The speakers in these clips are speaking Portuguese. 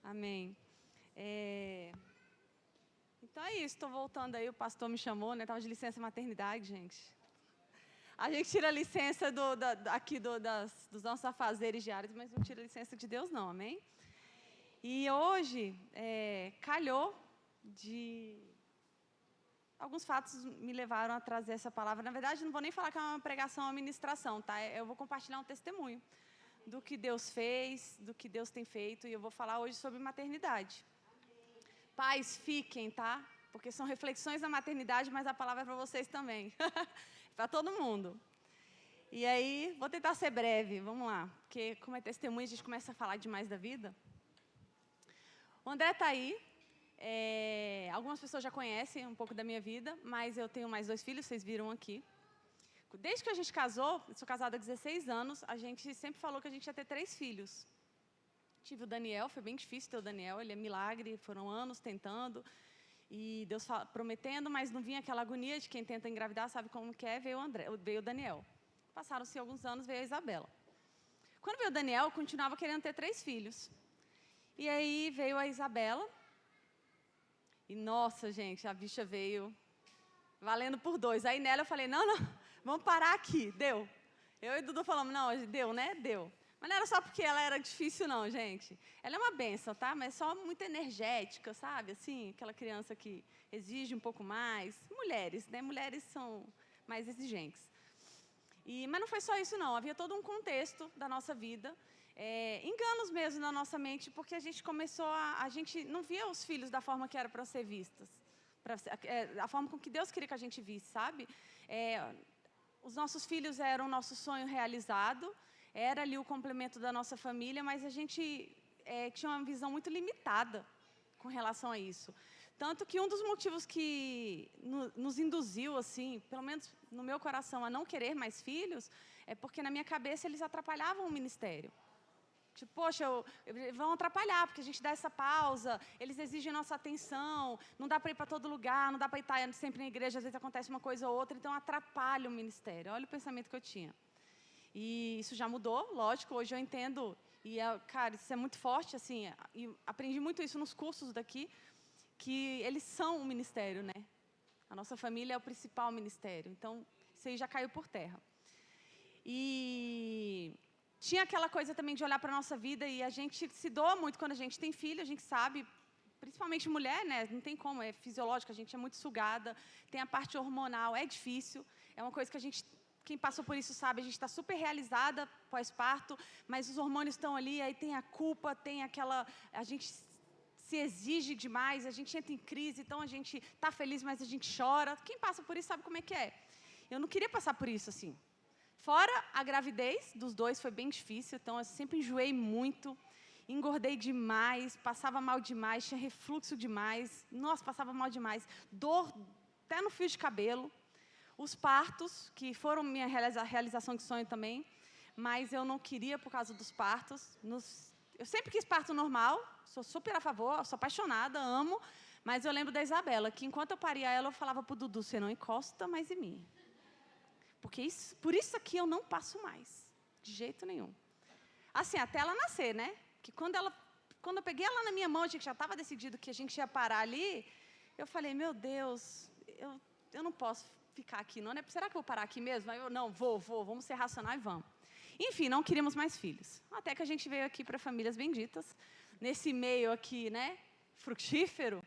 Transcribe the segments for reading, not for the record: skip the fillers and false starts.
Amém. É, Então é isso, estou voltando aí, o pastor me chamou, né? Estava de licença maternidade, gente. A gente tira licença aqui dos nossos afazeres diários, mas não tira licença de Deus, não, amém? E hoje, calhou de... Alguns fatos me levaram a trazer essa palavra. Na verdade, não vou nem falar que é uma pregação, uma ministração, tá? Eu vou compartilhar um testemunho do que Deus fez, do que Deus tem feito, e eu vou falar hoje sobre maternidade. Pais, fiquem, tá? Porque são reflexões da maternidade, mas a palavra é para vocês também. Para todo mundo. E aí, vou tentar ser breve, vamos lá. Porque, como é testemunho, a gente começa a falar demais da vida. O André está aí. Algumas pessoas já conhecem um pouco da minha vida, mas eu tenho mais 2 filhos, vocês viram aqui. Desde que a gente casou, eu sou casada há 16 anos, a gente sempre falou que a gente ia ter 3 filhos. Tive o Daniel, foi bem difícil ter o Daniel, ele é milagre, foram anos tentando, e Deus prometendo, mas não vinha aquela agonia de quem tenta engravidar, sabe como que é, veio o Daniel. Passaram-se alguns anos, veio a Isabela. Quando veio o Daniel, eu continuava querendo ter 3 filhos. E aí veio a Isabela, e nossa, gente, a bicha veio valendo por 2. Aí nela eu falei, não, vamos parar aqui, deu. Eu e Dudu falamos, não, deu, né? Deu. Mas não era só porque ela era difícil, não, gente. Ela é uma benção, tá? Mas só muito energética, sabe? Assim, aquela criança que exige um pouco mais. Mulheres, né? Mulheres são mais exigentes. Mas não foi só isso, não. Havia todo um contexto da nossa vida. Enganos mesmo na nossa mente, porque a gente começou a gente não via os filhos da forma que era para ser vistas. A forma com que Deus queria que a gente visse, sabe? Os nossos filhos eram o nosso sonho realizado. Era ali o complemento da nossa família, mas a gente tinha uma visão muito limitada com relação a isso. Tanto que um dos motivos que nos induziu, assim, pelo menos no meu coração, a não querer mais filhos, é porque na minha cabeça eles atrapalhavam o ministério. Tipo, poxa, vão atrapalhar, porque a gente dá essa pausa, eles exigem nossa atenção, não dá para ir para todo lugar, não dá para estar sempre na igreja, às vezes acontece uma coisa ou outra, então atrapalha o ministério. Olha o pensamento que eu tinha. E isso já mudou, lógico, hoje eu entendo, e, cara, isso é muito forte, assim, e aprendi muito isso nos cursos daqui, que eles são um ministério, né? A nossa família é o principal ministério, então isso aí já caiu por terra. E tinha aquela coisa também de olhar para a nossa vida, e a gente se doa muito quando a gente tem filho, a gente sabe, principalmente mulher, né? Não tem como, é fisiológico, a gente é muito sugada, tem a parte hormonal, é difícil, é uma coisa que a gente... Quem passou por isso sabe, a gente está super realizada pós-parto, mas os hormônios estão ali, aí tem a culpa, tem aquela... A gente se exige demais, a gente entra em crise, então a gente está feliz, mas a gente chora. Quem passa por isso sabe como é que é. Eu não queria passar por isso, assim. Fora a gravidez dos 2 foi bem difícil, então eu sempre enjoei muito, engordei demais, passava mal demais, tinha refluxo demais, nossa, passava mal demais, dor até no fio de cabelo. Os partos, que foram minha realização de sonho também, mas eu não queria por causa dos partos. Eu sempre quis parto normal, sou super a favor, sou apaixonada, amo, mas eu lembro da Isabela, que enquanto eu paria ela, eu falava para o Dudu, você não encosta mais em mim. Porque por isso aqui eu não passo mais, de jeito nenhum. Assim, até ela nascer, né? Que quando eu peguei ela na minha mão, a gente já estava decidido que a gente ia parar ali, eu falei, meu Deus, eu não posso ficar aqui, não, né? Será que eu vou parar aqui mesmo? Aí eu, não, vamos ser racional e vamos. Enfim, não queríamos mais filhos. Até que a gente veio aqui para Famílias Benditas, nesse meio aqui, né, frutífero,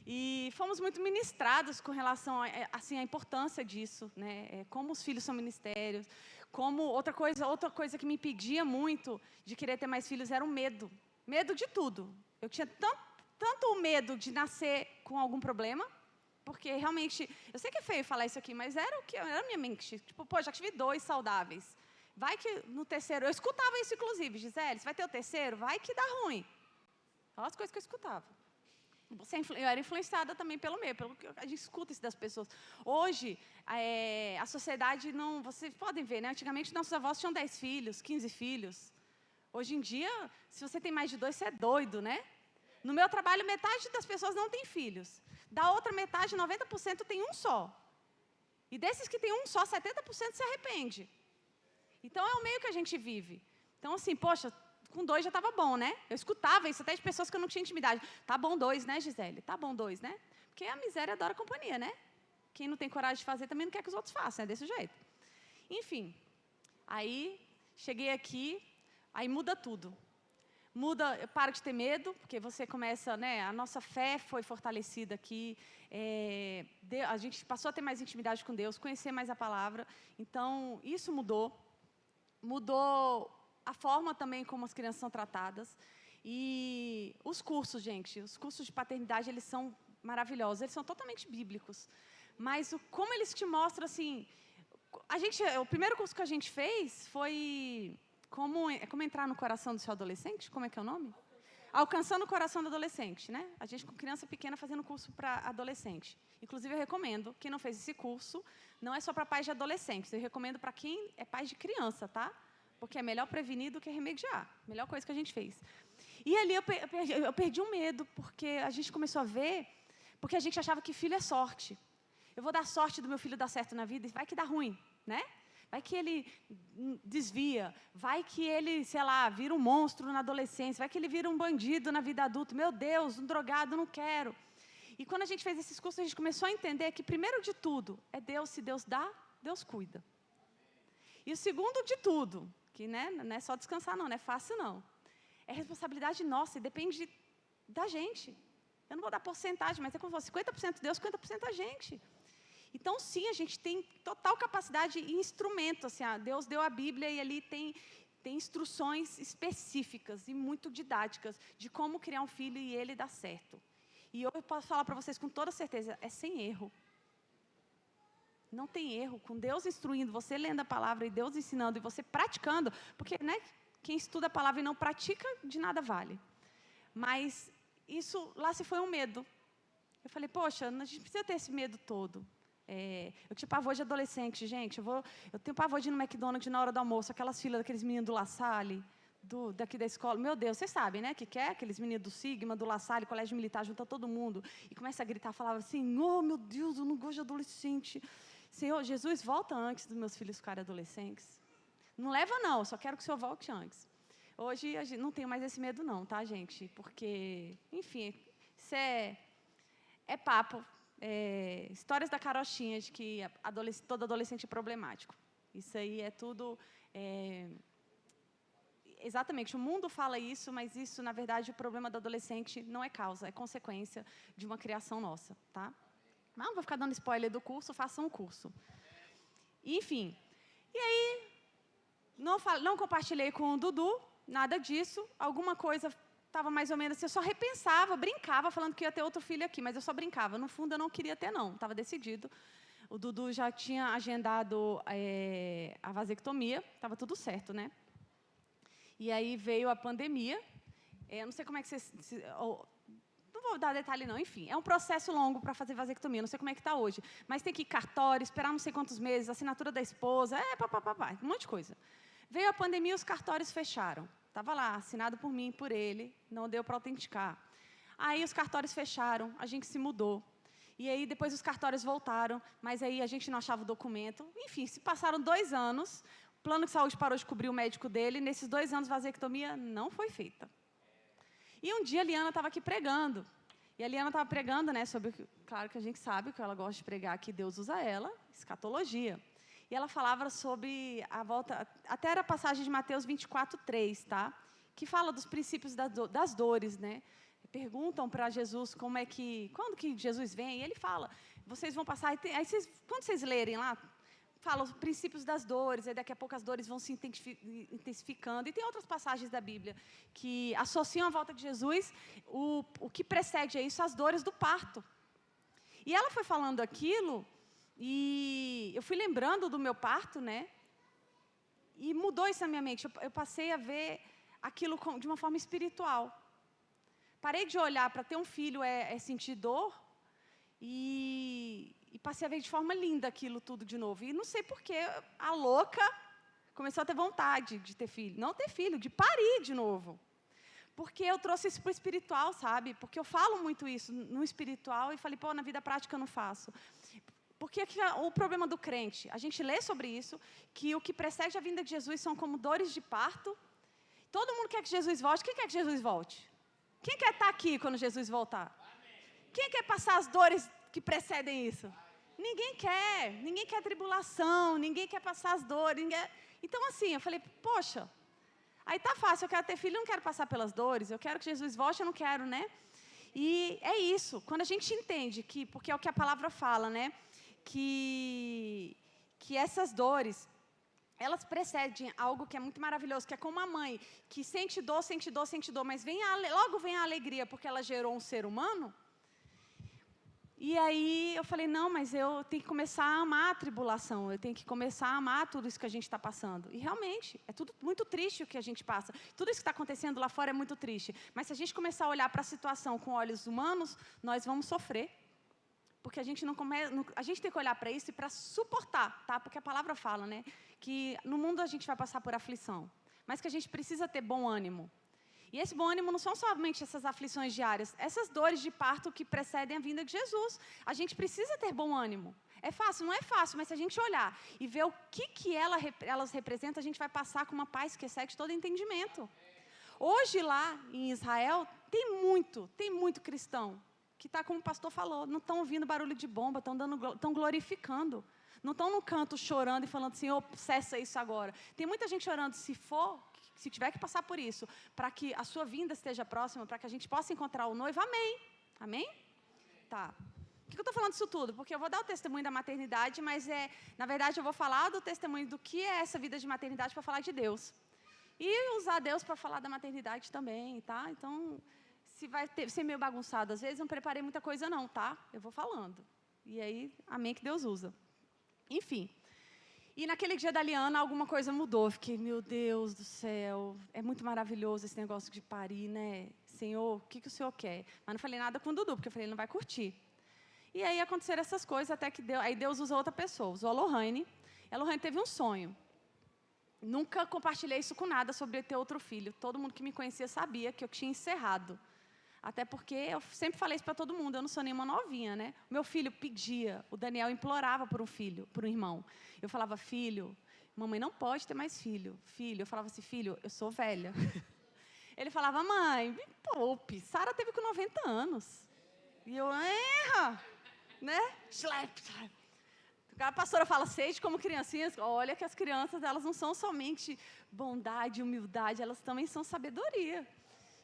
e fomos muito ministrados com relação a, assim, a importância disso, né? Como os filhos são ministérios, como outra coisa que me impedia muito de querer ter mais filhos era o medo. Medo de tudo. Eu tinha tanto o medo de nascer com algum problema, porque realmente, eu sei que é feio falar isso aqui, mas era a minha mente. Tipo, pô, já tive 2 saudáveis. Vai que no terceiro, eu escutava isso inclusive, Gisele, você vai ter o terceiro? Vai que dá ruim. Olha as coisas que eu escutava. Eu era influenciada também pelo meio, pelo que a gente escuta isso das pessoas. Hoje, a sociedade não... Vocês podem ver, né? Antigamente, nossos avós tinham 10 filhos, 15 filhos. Hoje em dia, se você tem mais de 2, você é doido, né? No meu trabalho, metade das pessoas não tem filhos. Da outra metade, 90% tem um só. E desses que tem um só, 70% se arrepende. Então, é o meio que a gente vive. Então, assim, poxa, com 2 já estava bom, né? Eu escutava isso até de pessoas que eu não tinha intimidade. Tá bom 2, né, Gisele? Tá bom 2, né? Porque a miséria adora companhia, né? Quem não tem coragem de fazer também não quer que os outros façam, é desse jeito. Enfim, aí cheguei aqui, aí muda tudo. Muda, eu paro de ter medo, porque você começa, né? A nossa fé foi fortalecida aqui, a gente passou a ter mais intimidade com Deus, conhecer mais a palavra. Então, isso mudou. Mudou a forma também como as crianças são tratadas. E os cursos, gente, os cursos de paternidade, eles são maravilhosos, eles são totalmente bíblicos. Mas como eles te mostram, assim... o primeiro curso que a gente fez foi como entrar no coração do seu adolescente, como é que é o nome? Alcançando o coração do adolescente, né? A gente com criança pequena fazendo curso para adolescente. Inclusive, eu recomendo, quem não fez esse curso, não é só para pais de adolescentes, eu recomendo para quem é pai de criança, tá? Porque é melhor prevenir do que remediar. Melhor coisa que a gente fez. E ali eu perdi um medo, porque a gente começou a ver, porque a gente achava que filho é sorte. Eu vou dar sorte do meu filho dar certo na vida, e vai que dá ruim, né? Vai que ele desvia, vai que ele, sei lá, vira um monstro na adolescência, vai que ele vira um bandido na vida adulta. Meu Deus, um drogado, não quero. E quando a gente fez esses cursos, a gente começou a entender que, primeiro de tudo, é Deus, se Deus dá, Deus cuida. E o segundo de tudo, que né, não é só descansar não é fácil não, é responsabilidade nossa e depende da gente. Eu não vou dar porcentagem, mas é como se fosse 50% Deus, 50% a gente. Então, sim, a gente tem total capacidade e instrumento. Assim, Deus deu a Bíblia e ali tem instruções específicas e muito didáticas de como criar um filho e ele dar certo. E eu posso falar para vocês com toda certeza, é sem erro. Não tem erro. Com Deus instruindo, você lendo a palavra e Deus ensinando e você praticando, porque né, quem estuda a palavra e não pratica, de nada vale. Mas isso lá se foi um medo. Eu falei, poxa, a gente precisa ter esse medo todo. Eu tinha pavor de adolescente, gente. Eu tenho pavor de ir no McDonald's na hora do almoço, aquelas filas daqueles meninos do La Salle, daqui da escola. Meu Deus, vocês sabem, né? Que é aqueles meninos do Sigma, do La Salle, colégio militar, junta todo mundo e começa a gritar, falava assim, oh, meu Deus, eu não gosto de adolescente. Senhor, Jesus, volta antes dos meus filhos ficarem adolescentes. Não leva, não, só quero que o Senhor volte antes. Hoje, a gente não tenho mais esse medo, não, tá, gente? Porque, enfim, isso é papo. Histórias da carochinha de que todo adolescente é problemático. Isso aí é tudo... exatamente, o mundo fala isso, mas isso, na verdade, o problema do adolescente não é causa, é consequência de uma criação nossa, tá? Mas não vou ficar dando spoiler do curso, façam um curso. Enfim, e aí, não compartilhei com o Dudu, nada disso, alguma coisa... Estava mais ou menos assim, eu só repensava, brincava, falando que ia ter outro filho aqui, mas eu só brincava. No fundo, eu não queria ter, não. Estava decidido. O Dudu já tinha agendado a vasectomia, estava tudo certo, né? E aí veio a pandemia. Não sei como é que vocês... não vou dar detalhe, não. Enfim, é um processo longo para fazer vasectomia. Não sei como é que está hoje. Mas tem que ir cartório, esperar não sei quantos meses, assinatura da esposa, um monte de coisa. Veio a pandemia e os cartórios fecharam. Estava lá, assinado por mim e por ele, não deu para autenticar. Aí os cartórios fecharam, a gente se mudou. E aí depois os cartórios voltaram, mas aí a gente não achava o documento. Enfim, se passaram 2 anos, o plano de saúde parou de cobrir o médico dele, e nesses 2 anos a vasectomia não foi feita. E um dia a Liana estava aqui pregando. E a Liana estava pregando, né, sobre, claro que a gente sabe que ela gosta de pregar, que Deus usa ela, escatologia. E ela falava sobre a volta, até era a passagem de Mateus 24:3, tá? Que fala dos princípios das dores, né? Perguntam para Jesus quando que Jesus vem, e ele fala, vocês vão passar, aí quando vocês lerem lá, fala os princípios das dores, aí daqui a pouco as dores vão se intensificando, e tem outras passagens da Bíblia que associam a volta de Jesus, o que precede a isso, as dores do parto. E ela foi falando aquilo, e eu fui lembrando do meu parto, né? E mudou isso na minha mente. Eu passei a ver aquilo de uma forma espiritual. Parei de olhar para ter um filho sentir dor e passei a ver de forma linda aquilo tudo de novo. E não sei porquê, a louca começou a ter vontade de ter filho. Não ter filho, de parir de novo. Porque eu trouxe isso para o espiritual, sabe? Porque eu falo muito isso no espiritual e falei, pô, na vida prática eu não faço. Porque o problema do crente, a gente lê sobre isso, que o que precede a vinda de Jesus são como dores de parto, Todo mundo quer que Jesus volte. Quem quer que Jesus volte? Quem quer estar aqui quando Jesus voltar? Quem quer passar as dores que precedem isso? Ninguém quer tribulação, ninguém quer passar as dores. Então, assim, eu falei, poxa, aí tá fácil, eu quero ter filho, eu não quero passar pelas dores, eu quero que Jesus volte, eu não quero, né? E é isso, quando a gente entende que, porque é o que a palavra fala, né? Que essas dores, elas precedem algo que é muito maravilhoso, que é como uma mãe que sente dor, mas logo vem a alegria, porque ela gerou um ser humano. E aí eu falei, não, mas eu tenho que começar a amar a tribulação, eu tenho que começar a amar tudo isso que a gente está passando. E realmente, é tudo muito triste o que a gente passa. Tudo isso que está acontecendo lá fora é muito triste. Mas se a gente começar a olhar para a situação com olhos humanos, nós vamos sofrer. Porque a gente a gente tem que olhar para isso e para suportar, tá? Porque a palavra fala, né, que no mundo a gente vai passar por aflição, mas que a gente precisa ter bom ânimo. E esse bom ânimo não são somente essas aflições diárias, essas dores de parto que precedem a vinda de Jesus. A gente precisa ter bom ânimo. É fácil? Não é fácil, mas se a gente olhar e ver o que elas representam, a gente vai passar com uma paz que excede todo entendimento. Hoje lá em Israel, tem muito cristão que está, como o pastor falou, não estão ouvindo barulho de bomba, estão glorificando. Não estão no canto chorando e falando, Senhor, cessa isso agora. Tem muita gente chorando, se tiver que passar por isso, para que a sua vinda esteja próxima, para que a gente possa encontrar o noivo, amém. Amém? Tá. Por que eu estou falando isso tudo? Porque eu vou dar o testemunho da maternidade, mas na verdade eu vou falar do testemunho do que é essa vida de maternidade para falar de Deus. E usar Deus para falar da maternidade também, tá? Então, se vai ser meio bagunçado, às vezes eu não preparei muita coisa não, tá? Eu vou falando. E aí, amém que Deus usa. Enfim. E naquele dia da Liana, alguma coisa mudou. Eu fiquei, meu Deus do céu, é muito maravilhoso esse negócio de parir, né? Senhor, o que o Senhor quer? Mas não falei nada com o Dudu, porque eu falei, ele não vai curtir. E aí aconteceram essas coisas, até que aí Deus usou outra pessoa, usou a Lohane. E a Lohane teve um sonho. Nunca compartilhei isso com nada sobre ter outro filho. Todo mundo que me conhecia sabia que eu tinha encerrado. Até porque eu sempre falei isso para todo mundo, eu não sou nenhuma novinha, né? O meu filho pedia, o Daniel implorava por um filho, por um irmão. Eu falava, filho, mamãe não pode ter mais filho. Filho, eu falava assim, filho, eu sou velha. Ele falava, mãe, me poupe, Sara teve com 90 anos. E eu, né? A pastora fala, seja como criancinhas. Olha que as crianças, elas não são somente bondade, humildade, elas também são sabedoria.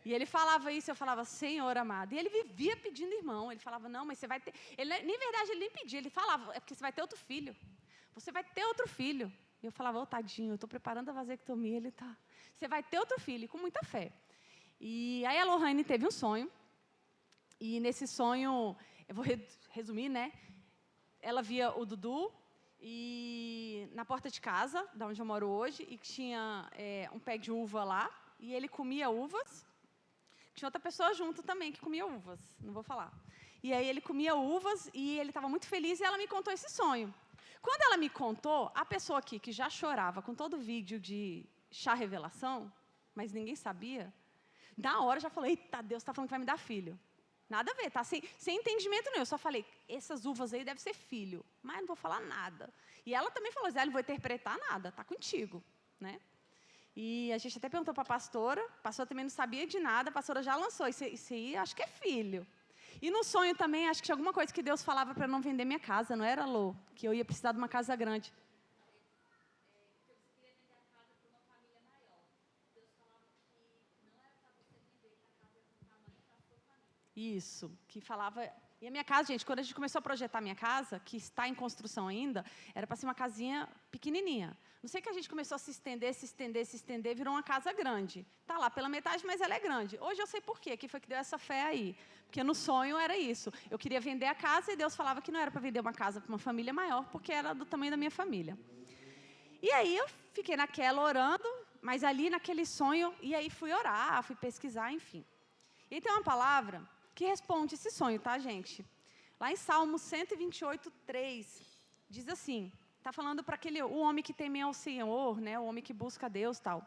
E ele falava isso, eu falava, Senhor amado. E ele vivia pedindo irmão. Ele falava, não, mas você vai ter... Nem verdade, ele nem pedia. Ele falava, é porque você vai ter outro filho. Você vai ter outro filho. E eu falava, tadinho, eu estou preparando a vasectomia. Ele tá... Você vai ter outro filho, com muita fé. E aí a Lohane teve um sonho. E nesse sonho, eu vou resumir, né? Ela via o Dudu e na porta de casa, da onde eu moro hoje, e tinha um pé de uva lá. E ele comia uvas. Tinha outra pessoa junto também que comia uvas, não vou falar. E aí ele comia uvas e ele estava muito feliz e ela me contou esse sonho. Quando ela me contou, a pessoa aqui que já chorava com todo o vídeo de chá revelação, mas ninguém sabia, na hora já falou, eita, Deus está falando que vai me dar filho. Nada a ver, tá? Sem entendimento nenhum. Eu só falei, essas uvas aí devem ser filho, mas não vou falar nada. E ela também falou, Zé, não vou interpretar nada, tá contigo, né? E a gente até perguntou para a pastora também não sabia de nada, a pastora já lançou, isso aí acho que é filho. E no sonho também, acho que tinha alguma coisa que Deus falava para não vender minha casa, não era, Lô? Que eu ia precisar de uma casa grande. Isso, que falava... E a minha casa, gente, quando a gente começou a projetar a minha casa, que está em construção ainda, era para ser uma casinha pequenininha. Não sei que a gente começou a se estender, virou uma casa grande. Está lá pela metade, mas ela é grande. Hoje eu sei por quê, que foi que deu essa fé aí. Porque no sonho era isso. Eu queria vender a casa e Deus falava que não era para vender uma casa para uma família maior, porque era do tamanho da minha família. E aí eu fiquei naquela orando, mas ali naquele sonho, e aí fui orar, fui pesquisar, enfim. E tem uma palavra que responde esse sonho, tá, gente? Lá em Salmo 128, 3, diz assim, está falando para o homem que teme ao Senhor, né, o homem que busca Deus, tal.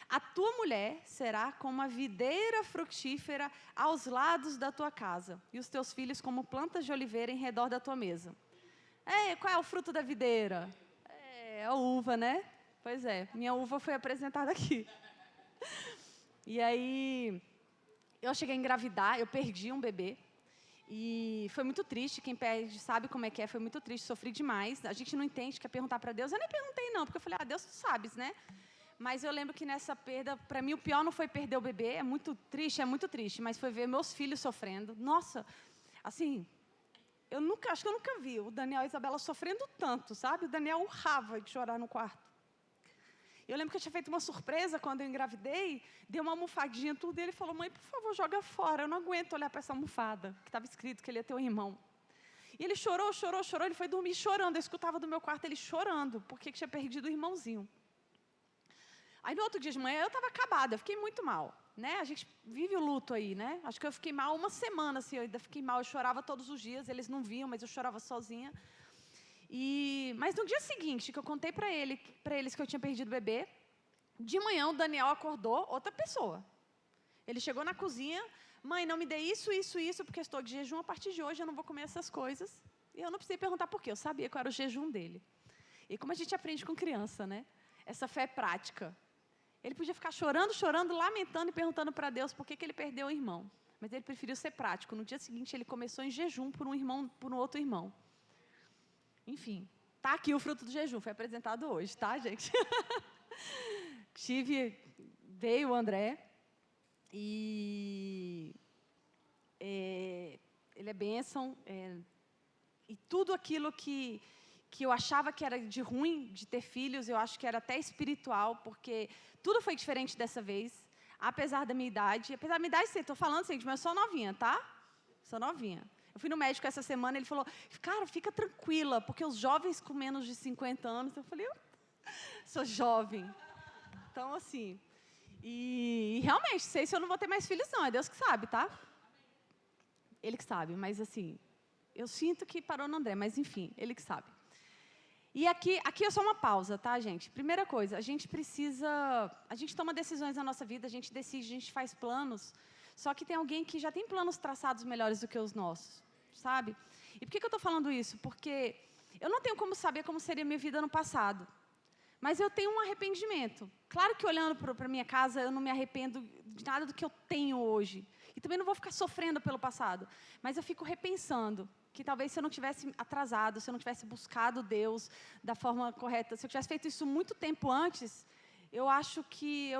A tua mulher será como a videira frutífera aos lados da tua casa, e os teus filhos como plantas de oliveira em redor da tua mesa. Qual é o fruto da videira? É a uva, né? Pois é, minha uva foi apresentada aqui. E aí, eu cheguei a engravidar, eu perdi um bebê. E foi muito triste, quem perde sabe como é que é, foi muito triste, sofri demais. A gente não entende, quer perguntar para Deus. Eu nem perguntei não, porque eu falei, Deus, tu sabes, né? Mas eu lembro que nessa perda, para mim o pior não foi perder o bebê, é muito triste, mas foi ver meus filhos sofrendo. Nossa, assim, acho que eu nunca vi o Daniel e a Isabela sofrendo tanto, sabe? O Daniel urrava de chorar no quarto. Eu lembro que eu tinha feito uma surpresa quando eu engravidei, dei uma almofadinha, tudo, e ele falou, mãe, por favor, joga fora, eu não aguento olhar para essa almofada, que estava escrito que ele ia ter um irmão. E ele chorou, ele foi dormir chorando, eu escutava do meu quarto ele chorando, porque tinha perdido o irmãozinho. Aí no outro dia de manhã eu estava acabada, eu fiquei muito mal, né? A gente vive o luto aí, né? Acho que eu fiquei mal uma semana, assim, eu ainda fiquei mal, eu chorava todos os dias, eles não viam, mas eu chorava sozinha. Mas no dia seguinte, que eu contei para eles que eu tinha perdido o bebê, de manhã o Daniel acordou outra pessoa. Ele chegou na cozinha, mãe, não me dê isso, porque eu estou de jejum, a partir de hoje eu não vou comer essas coisas. E eu não precisei perguntar por quê, eu sabia qual era o jejum dele. E como a gente aprende com criança, né? Essa fé prática. Ele podia ficar chorando, lamentando e perguntando para Deus por que ele perdeu o irmão. Mas ele preferiu ser prático. No dia seguinte ele começou em jejum por um outro irmão. Enfim, tá aqui o fruto do jejum, foi apresentado hoje, tá, gente? Veio o André, e ele é bênção, e tudo aquilo que eu achava que era de ruim de ter filhos, eu acho que era até espiritual, porque tudo foi diferente dessa vez, apesar da minha idade, estou falando, gente, mas eu sou novinha, tá? Sou novinha. Eu fui no médico essa semana, ele falou, cara, fica tranquila, porque os jovens com menos de 50 anos, eu falei, eu sou jovem. Então, assim, e realmente, sei se eu não vou ter mais filhos, não, é Deus que sabe, tá? Ele que sabe, mas assim, eu sinto que parou no André, mas enfim, ele que sabe. E aqui é só uma pausa, tá, gente? Primeira coisa, a gente toma decisões na nossa vida, a gente decide, a gente faz planos, só que tem alguém que já tem planos traçados melhores do que os nossos, sabe? E por que eu estou falando isso? Porque eu não tenho como saber como seria a minha vida no passado, mas eu tenho um arrependimento. Claro que olhando para a minha casa, eu não me arrependo de nada do que eu tenho hoje. E também não vou ficar sofrendo pelo passado, mas eu fico repensando que talvez se eu não tivesse atrasado, se eu não tivesse buscado Deus da forma correta, se eu tivesse feito isso muito tempo antes, eu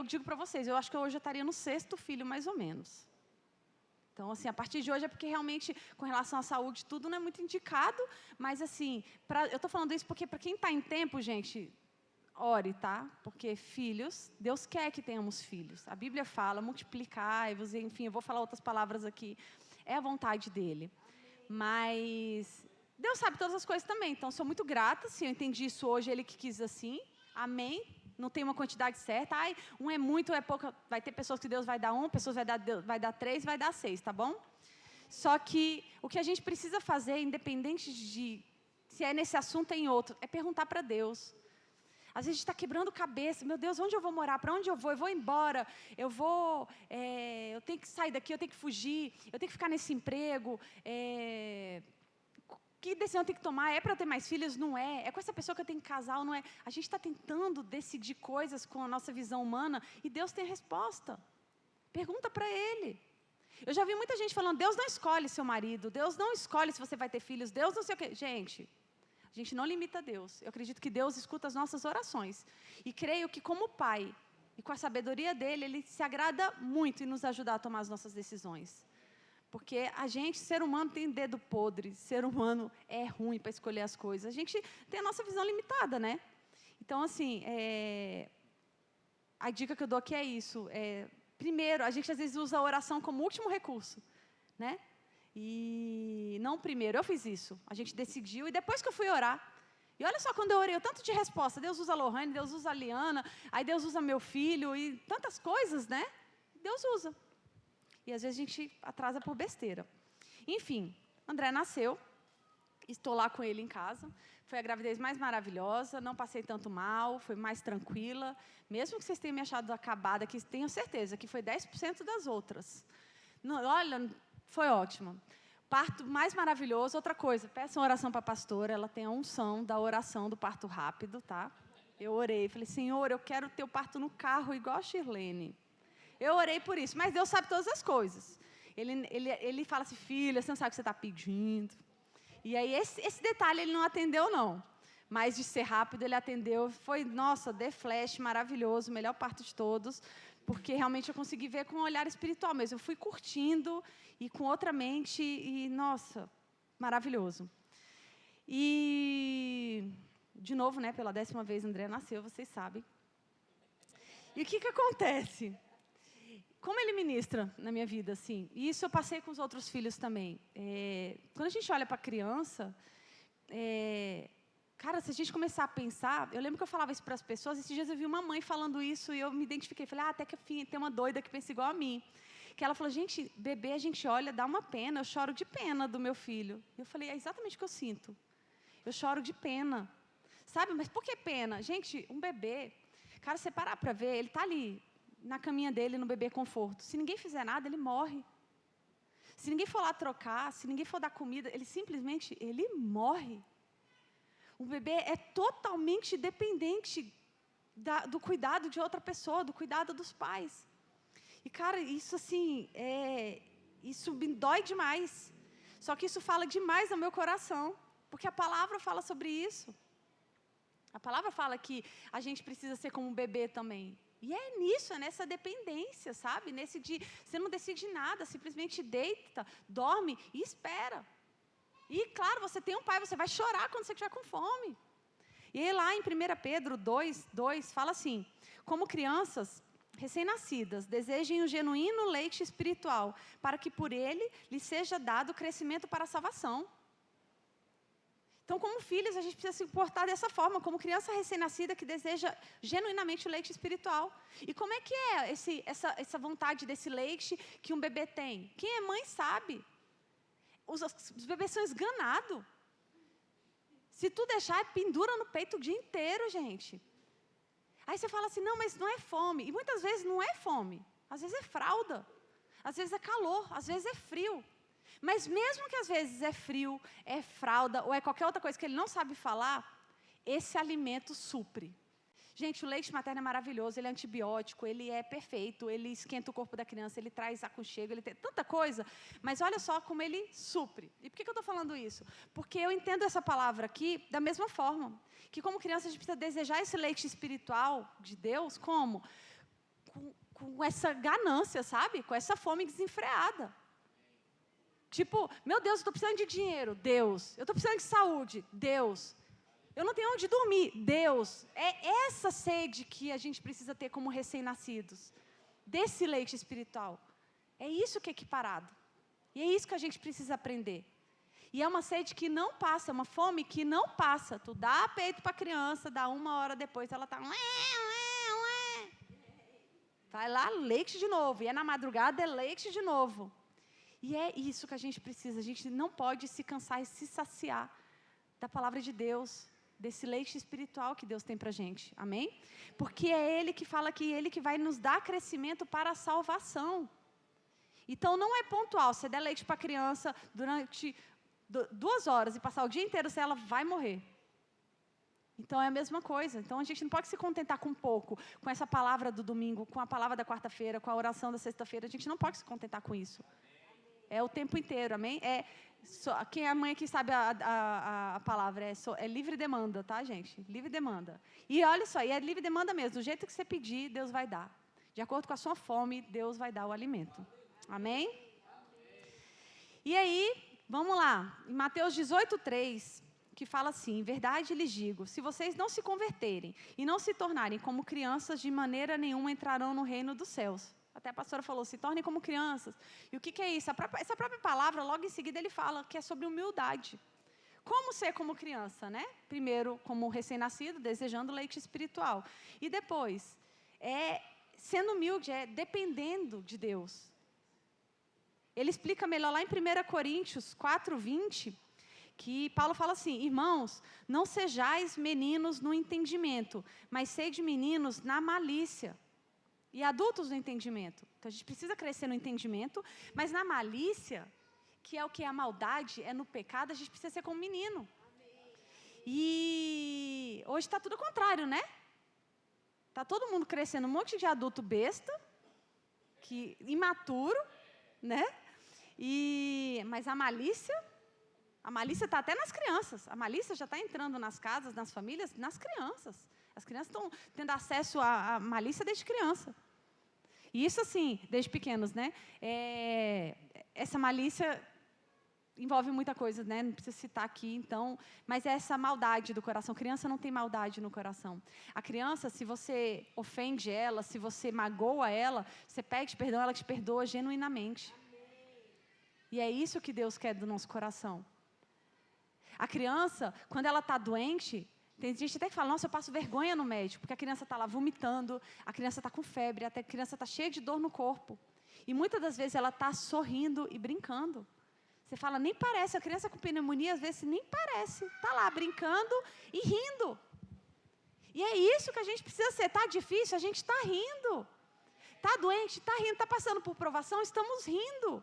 digo para vocês, eu acho que hoje eu estaria no 6º filho, mais ou menos. Então, assim, a partir de hoje é porque realmente, com relação à saúde, tudo não é muito indicado, mas assim, eu estou falando isso porque para quem está em tempo, gente, ore, tá? Porque filhos, Deus quer que tenhamos filhos. A Bíblia fala, multiplicai-vos, enfim, eu vou falar outras palavras aqui, é a vontade dEle. Mas Deus sabe todas as coisas também, então sou muito grata, se eu entendi isso hoje, Ele que quis assim, amém? Não tem uma quantidade certa, um é muito, é pouco, vai ter pessoas que Deus vai dar 1, pessoas vai dar 3, vai dar 6, tá bom? Só que o que a gente precisa fazer, independente de se é nesse assunto ou em outro, é perguntar para Deus. Às vezes a gente está quebrando cabeça, meu Deus, onde eu vou morar, para onde eu vou embora, eu tenho que sair daqui, eu tenho que fugir, eu tenho que ficar nesse emprego, que decisão eu tenho que tomar, é para eu ter mais filhos? Não é com essa pessoa que eu tenho que casar ou não é? A gente está tentando decidir coisas com a nossa visão humana e Deus tem a resposta, pergunta para Ele. Eu já vi muita gente falando, Deus não escolhe seu marido, Deus não escolhe se você vai ter filhos, Deus não sei o quê. Gente, a gente não limita Deus. Eu acredito que Deus escuta as nossas orações. E creio que como Pai, e com a sabedoria dEle, Ele se agrada muito em nos ajudar a tomar as nossas decisões. Porque a gente, ser humano, tem dedo podre, ser humano é ruim para escolher as coisas. A gente tem a nossa visão limitada, né? Então, assim, a dica que eu dou aqui é isso. Primeiro, a gente às vezes usa a oração como último recurso, né? E não primeiro, eu fiz isso. A gente decidiu e depois que eu fui orar. E olha só, quando eu orei, o tanto de resposta. Deus usa a Lohane, Deus usa a Liana, aí Deus usa meu filho e tantas coisas, né? Deus usa. E às vezes a gente atrasa por besteira. Enfim, André nasceu, estou lá com ele em casa. Foi a gravidez mais maravilhosa, não passei tanto mal, foi mais tranquila. Mesmo que vocês tenham me achado acabada, que tenho certeza que foi 10% das outras. Não, olha, foi ótimo. Parto mais maravilhoso. Outra coisa, peçam oração para a pastora, ela tem a unção da oração do parto rápido, tá? Eu orei, falei, Senhor, eu quero ter o parto no carro igual a Shirlene. Eu orei por isso, mas Deus sabe todas as coisas. Ele fala assim, filha, você não sabe o que você está pedindo. E aí, esse detalhe ele não atendeu, não. Mas de ser rápido, ele atendeu. Foi, nossa, The Flash, maravilhoso, melhor parte de todos. Porque realmente eu consegui ver com um olhar espiritual mesmo. Eu fui curtindo e com outra mente. E, nossa, maravilhoso. E, de novo, né, pela 10ª vez, André nasceu, vocês sabem. E o que acontece? Como ele ministra na minha vida, assim, e isso eu passei com os outros filhos também. Quando a gente olha para a criança, cara, se a gente começar a pensar, eu lembro que eu falava isso para as pessoas, esses dias eu vi uma mãe falando isso e eu me identifiquei, falei, até que enfim, tem uma doida que pensa igual a mim. Que ela falou, gente, bebê a gente olha, dá uma pena, eu choro de pena do meu filho. E eu falei, é exatamente o que eu sinto. Eu choro de pena. Sabe, mas por que pena? Gente, um bebê, cara, você parar para ver, ele está ali, na caminha dele, no bebê conforto. Se ninguém fizer nada, ele morre. Se ninguém for lá trocar, se ninguém for dar comida, ele simplesmente, ele morre. O bebê é totalmente dependente do cuidado de outra pessoa, do cuidado dos pais. E, cara, isso assim, isso me dói demais. Só que isso fala demais ao meu coração, porque a palavra fala sobre isso. A palavra fala que a gente precisa ser como um bebê também. E é nisso, é nessa dependência, sabe? Nesse de você não decide nada, simplesmente deita, dorme e espera. E, claro, você tem um pai, você vai chorar quando você estiver com fome. E aí, lá em 1 Pedro 2, fala assim, como crianças recém-nascidas, desejem o genuíno leite espiritual, para que por ele lhes seja dado crescimento para a salvação. Então, como filhos, a gente precisa se comportar dessa forma, como criança recém-nascida que deseja genuinamente o leite espiritual. E como é que é essa vontade desse leite que um bebê tem? Quem é mãe sabe. Os bebês são esganados. Se tu deixar, pendura no peito o dia inteiro, gente. Aí você fala assim, não, mas não é fome. E muitas vezes não é fome. Às vezes é fralda. Às vezes é calor. Às vezes é frio. Mas mesmo que às vezes é frio, é fralda, ou é qualquer outra coisa que ele não sabe falar, esse alimento supre. Gente, o leite materno é maravilhoso, ele é antibiótico, ele é perfeito, ele esquenta o corpo da criança, ele traz aconchego, ele tem tanta coisa, mas olha só como ele supre. E por que eu estou falando isso? Porque eu entendo essa palavra aqui da mesma forma, que como criança a gente precisa desejar esse leite espiritual de Deus, como? Com essa ganância, sabe? Com essa fome desenfreada. Tipo, meu Deus, eu estou precisando de dinheiro, Deus. Eu estou precisando de saúde, Deus. Eu não tenho onde dormir, Deus. É essa sede que a gente precisa ter como recém-nascidos. Desse leite espiritual. É isso que é equiparado. E é isso que a gente precisa aprender. E é uma sede que não passa, é uma fome que não passa. Tu dá peito para a criança, dá 1 hora depois, ela está... Vai lá, leite de novo. E é na madrugada, é leite de novo. E é isso que a gente precisa. A gente não pode se cansar e se saciar da palavra de Deus, desse leite espiritual que Deus tem para a gente. Amém? Porque é Ele que fala que Ele que vai nos dar crescimento para a salvação. Então, não é pontual. Se der leite para a criança durante 2 horas e passar o dia inteiro, ela vai morrer. Então, é a mesma coisa. Então, a gente não pode se contentar com pouco, com essa palavra do domingo, com a palavra da quarta-feira, com a oração da sexta-feira. A gente não pode se contentar com isso. É o tempo inteiro, amém? Quem é a mãe que sabe a palavra? É livre demanda, tá, gente? Livre demanda. E olha só, e é livre demanda mesmo. Do jeito que você pedir, Deus vai dar. De acordo com a sua fome, Deus vai dar o alimento. Amém? E aí, vamos lá. Em Mateus 18:3, que fala assim, em verdade lhes digo, se vocês não se converterem e não se tornarem como crianças, de maneira nenhuma entrarão no reino dos céus. Até a pastora falou, se tornem como crianças. E o que é isso? Essa própria palavra, logo em seguida, ele fala que é sobre humildade. Como ser como criança, né? Primeiro, como recém-nascido, desejando leite espiritual. E depois, sendo humilde, dependendo de Deus. Ele explica melhor lá em 1 Coríntios 4:20, que Paulo fala assim, irmãos, não sejais meninos no entendimento, mas sede meninos na malícia. E adultos no entendimento. Então, a gente precisa crescer no entendimento, mas na malícia, que é o que é a maldade, é no pecado, a gente precisa ser como menino. E hoje está tudo ao contrário, né? Está todo mundo crescendo, um monte de adulto besta, imaturo, né? Mas a malícia está até nas crianças. A malícia já está entrando nas casas, nas famílias, nas crianças. As crianças estão tendo acesso à malícia desde criança. E isso, assim, desde pequenos, né? Essa malícia envolve muita coisa, né? Não precisa citar aqui, então. Mas é essa maldade do coração. A criança não tem maldade no coração. A criança, se você ofende ela, se você magoa ela, você pede perdão, ela te perdoa genuinamente. E é isso que Deus quer do nosso coração. A criança, quando ela está doente, tem gente até que fala, nossa, eu passo vergonha no médico, porque a criança está lá vomitando, a criança está com febre, até a criança está cheia de dor no corpo. E muitas das vezes ela está sorrindo e brincando. Você fala, nem parece, a criança com pneumonia, às vezes nem parece. Está lá brincando e rindo. E é isso que a gente precisa ser. Está difícil, a gente está rindo. Está doente, está rindo, está passando por provação, estamos rindo.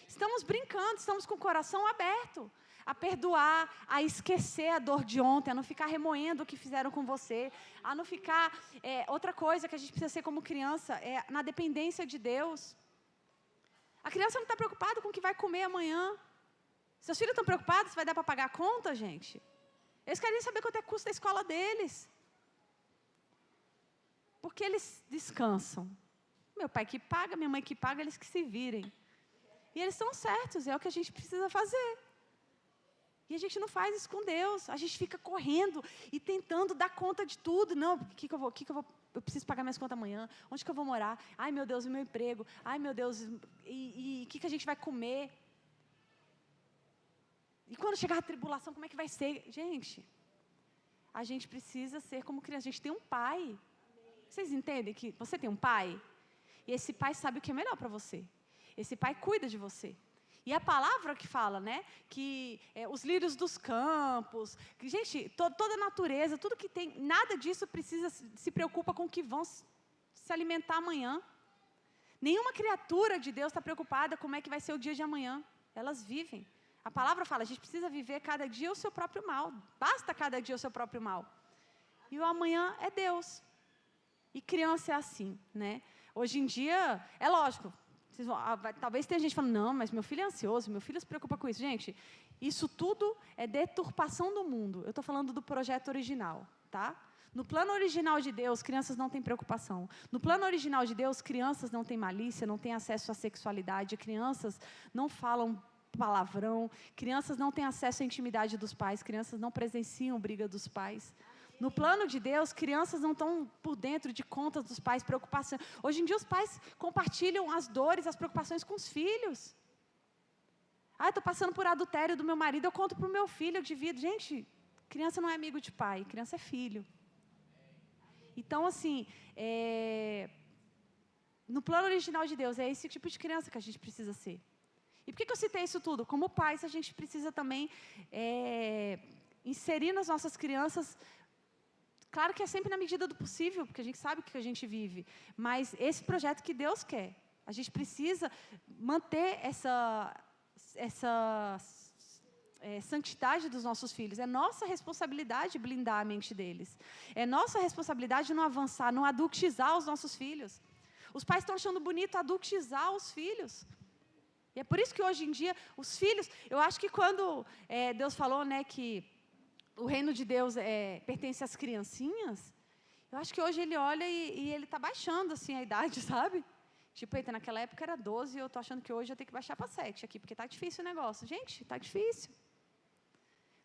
Estamos brincando, estamos com o coração aberto. A perdoar, a esquecer a dor de ontem, a não ficar remoendo o que fizeram com você, a não ficar... outra coisa que a gente precisa ser como criança, é na dependência de Deus. A criança não está preocupada com o que vai comer amanhã. Seus filhos estão preocupados se vai dar para pagar a conta, gente? Eles querem saber quanto é que custa a escola deles. Porque eles descansam. Meu pai que paga, minha mãe que paga, eles que se virem. E eles estão certos, é o que a gente precisa fazer. E a gente não faz isso com Deus. A gente fica correndo e tentando dar conta de tudo. Não, eu preciso pagar minhas contas amanhã. Onde que eu vou morar? Ai, meu Deus, o meu emprego. Ai, meu Deus, e o que a gente vai comer? E quando chegar a tribulação, como é que vai ser? Gente, a gente precisa ser como criança. A gente tem um pai. Vocês entendem que você tem um pai? E esse pai sabe o que é melhor para você. Esse pai cuida de você. E a palavra que fala, né, que os lírios dos campos, que, gente, toda a natureza, tudo que tem, nada disso se preocupa com o que vão se alimentar amanhã. Nenhuma criatura de Deus está preocupada como é que vai ser o dia de amanhã. Elas vivem. A palavra fala, a gente precisa viver cada dia o seu próprio mal. Basta cada dia o seu próprio mal. E o amanhã é Deus. E criança é assim, né? Hoje em dia, é lógico, talvez tenha gente falando, não, mas meu filho é ansioso, meu filho se preocupa com isso. Gente, isso tudo é deturpação do mundo. Eu estou falando do projeto original, tá? No plano original de Deus, crianças não têm preocupação. No plano original de Deus, crianças não têm malícia, não têm acesso à sexualidade, crianças não falam palavrão, crianças não têm acesso à intimidade dos pais, crianças não presenciam briga dos pais. No plano de Deus, crianças não estão por dentro de contas dos pais, preocupação. Hoje em dia, os pais compartilham as dores, as preocupações com os filhos. Ah, estou passando por adultério do meu marido, eu conto para o meu filho, eu divido. Gente, criança não é amigo de pai, criança é filho. Então, assim, no plano original de Deus, é esse tipo de criança que a gente precisa ser. E por que eu citei isso tudo? Como pais, a gente precisa também inserir nas nossas crianças. Claro que é sempre na medida do possível, porque a gente sabe o que a gente vive. Mas esse projeto que Deus quer, a gente precisa manter essa santidade dos nossos filhos. É nossa responsabilidade blindar a mente deles. É nossa responsabilidade não avançar, não adultizar os nossos filhos. Os pais estão achando bonito adultizar os filhos. E é por isso que hoje em dia, os filhos... Eu acho que quando Deus falou, né, que o reino de Deus pertence às criancinhas, eu acho que hoje ele olha e ele está baixando assim, a idade, sabe? Tipo, eita, naquela época era 12 e eu estou achando que hoje eu tenho que baixar para 7 aqui, porque está difícil o negócio. Gente, está difícil.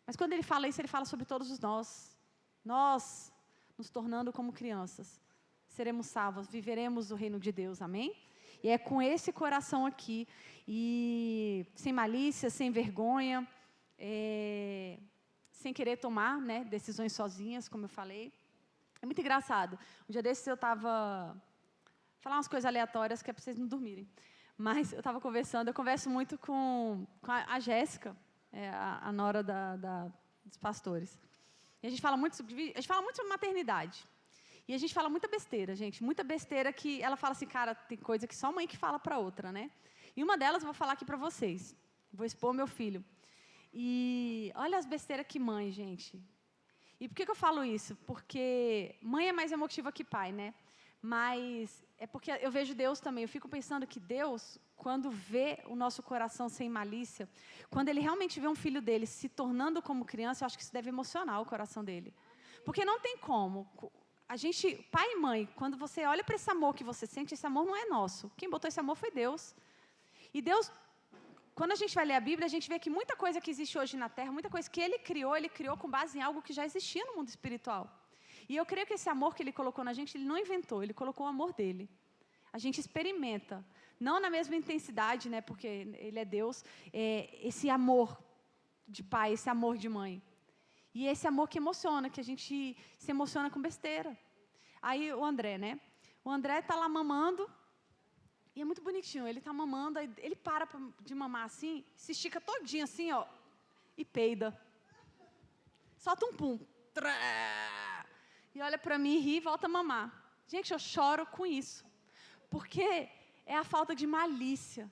Mas quando ele fala isso, ele fala sobre todos os nós. Nós, nos tornando como crianças, seremos salvos, viveremos o reino de Deus, amém? E é com esse coração aqui, e sem malícia, sem vergonha, sem querer tomar, né, decisões sozinhas, como eu falei. É muito engraçado. Um dia desses eu estava... Vou falar umas coisas aleatórias que é para vocês não dormirem. Mas eu estava conversando, eu converso muito com a Jéssica, a nora dos pastores. E a gente fala muito sobre maternidade. E a gente fala muita besteira, gente. Muita besteira que ela fala assim, cara, tem coisa que só mãe que fala para outra, né? E uma delas eu vou falar aqui para vocês. Vou expor meu filho. E olha as besteiras que mãe, gente. E por que eu falo isso? Porque mãe é mais emotiva que pai, né? mas é porque eu vejo Deus também. Eu fico pensando que Deus, quando vê o nosso coração sem malícia, quando Ele realmente vê um filho dele se tornando como criança, eu acho que isso deve emocionar o coração dele. Porque não tem como. A gente, pai e mãe, quando você olha para esse amor que você sente, esse amor não é nosso. Quem botou esse amor foi Deus. E Deus, quando a gente vai ler a Bíblia, a gente vê que muita coisa que existe hoje na Terra, muita coisa que Ele criou com base em algo que já existia no mundo espiritual. E eu creio que esse amor que Ele colocou na gente, Ele não inventou, Ele colocou o amor dEle. A gente experimenta, não na mesma intensidade, né, porque Ele é Deus, esse amor de pai, esse amor de mãe. E esse amor que emociona, que a gente se emociona com besteira. Aí o André, né? O André está lá mamando, e é muito bonitinho, ele está mamando, aí ele para de mamar assim, se estica todinho assim, ó, e peida. Solta um pum. E olha para mim, ri e volta a mamar. Gente, eu choro com isso. Porque é a falta de malícia.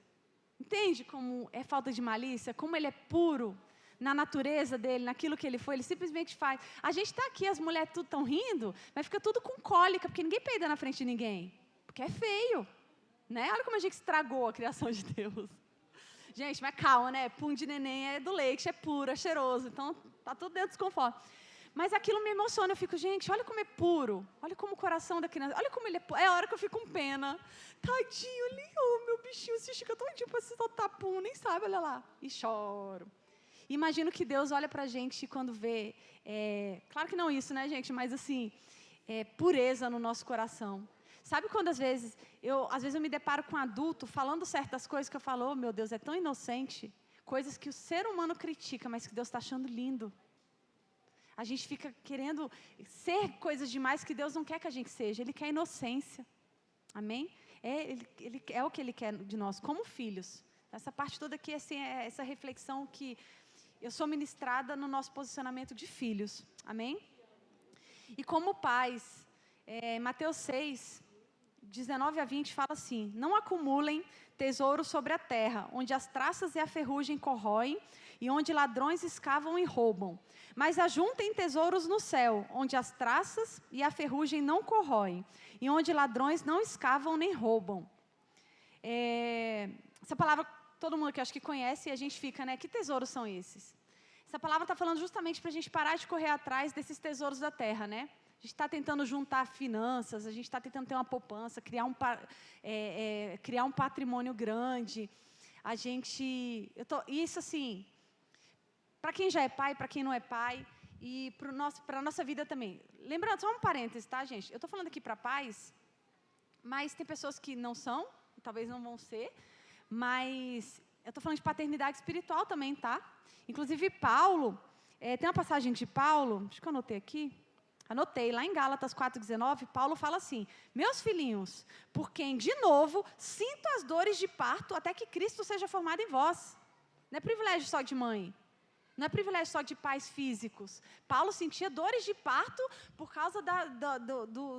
Entende como é falta de malícia? Como ele é puro na natureza dele, naquilo que ele foi, ele simplesmente faz. A gente está aqui, as mulheres tudo estão rindo, mas fica tudo com cólica, porque ninguém peida na frente de ninguém. Porque é feio. Né? Olha como a gente estragou a criação de Deus. Gente, mas calma, né? Pum de neném é do leite, é puro, é cheiroso. Então, tá tudo dentro do desconforto. Mas aquilo me emociona, eu fico, gente, olha como é puro. Olha como o coração da criança, olha como ele é puro. É a hora que eu fico com pena. Tadinho, ali, meu bichinho se estica todinho para se soltar pum, nem sabe, olha lá. E choro. Imagino que Deus olha pra gente quando vê, claro que não isso, né, gente? Mas assim, pureza no nosso coração. Sabe quando às vezes eu me deparo com um adulto falando certas coisas que eu falo, oh, meu Deus, é tão inocente. Coisas que o ser humano critica, mas que Deus está achando lindo. A gente fica querendo ser coisas demais que Deus não quer que a gente seja. Ele quer inocência. Amém? Ele é o que Ele quer de nós, como filhos. Essa parte toda aqui, assim, é essa reflexão que eu sou ministrada no nosso posicionamento de filhos. Amém? E como pais, Mateus 6, 19 a 20 fala assim, não acumulem tesouros sobre a terra, onde as traças e a ferrugem corroem, e onde ladrões escavam e roubam. Mas ajuntem tesouros no céu, onde as traças e a ferrugem não corroem, e onde ladrões não escavam nem roubam. Essa palavra, todo mundo que acho que conhece, e a gente fica, né? Que tesouros são esses? Essa palavra está falando justamente para a gente parar de correr atrás desses tesouros da terra, né? A gente está tentando juntar finanças, a gente está tentando ter uma poupança, criar um patrimônio grande. A gente... isso, assim, para quem já é pai, para quem não é pai, e para a nossa vida também. Lembrando, só um parêntese, tá, gente? Eu estou falando aqui para pais, mas tem pessoas que não são, talvez não vão ser, mas eu estou falando de paternidade espiritual também, tá? Inclusive, Paulo, tem uma passagem de Paulo, acho que eu anotei aqui, anotei, lá em Gálatas 4,19, Paulo fala assim, meus filhinhos, por quem, de novo, sinto as dores de parto até que Cristo seja formado em vós. Não é privilégio só de mãe, não é privilégio só de pais físicos. Paulo sentia dores de parto por causa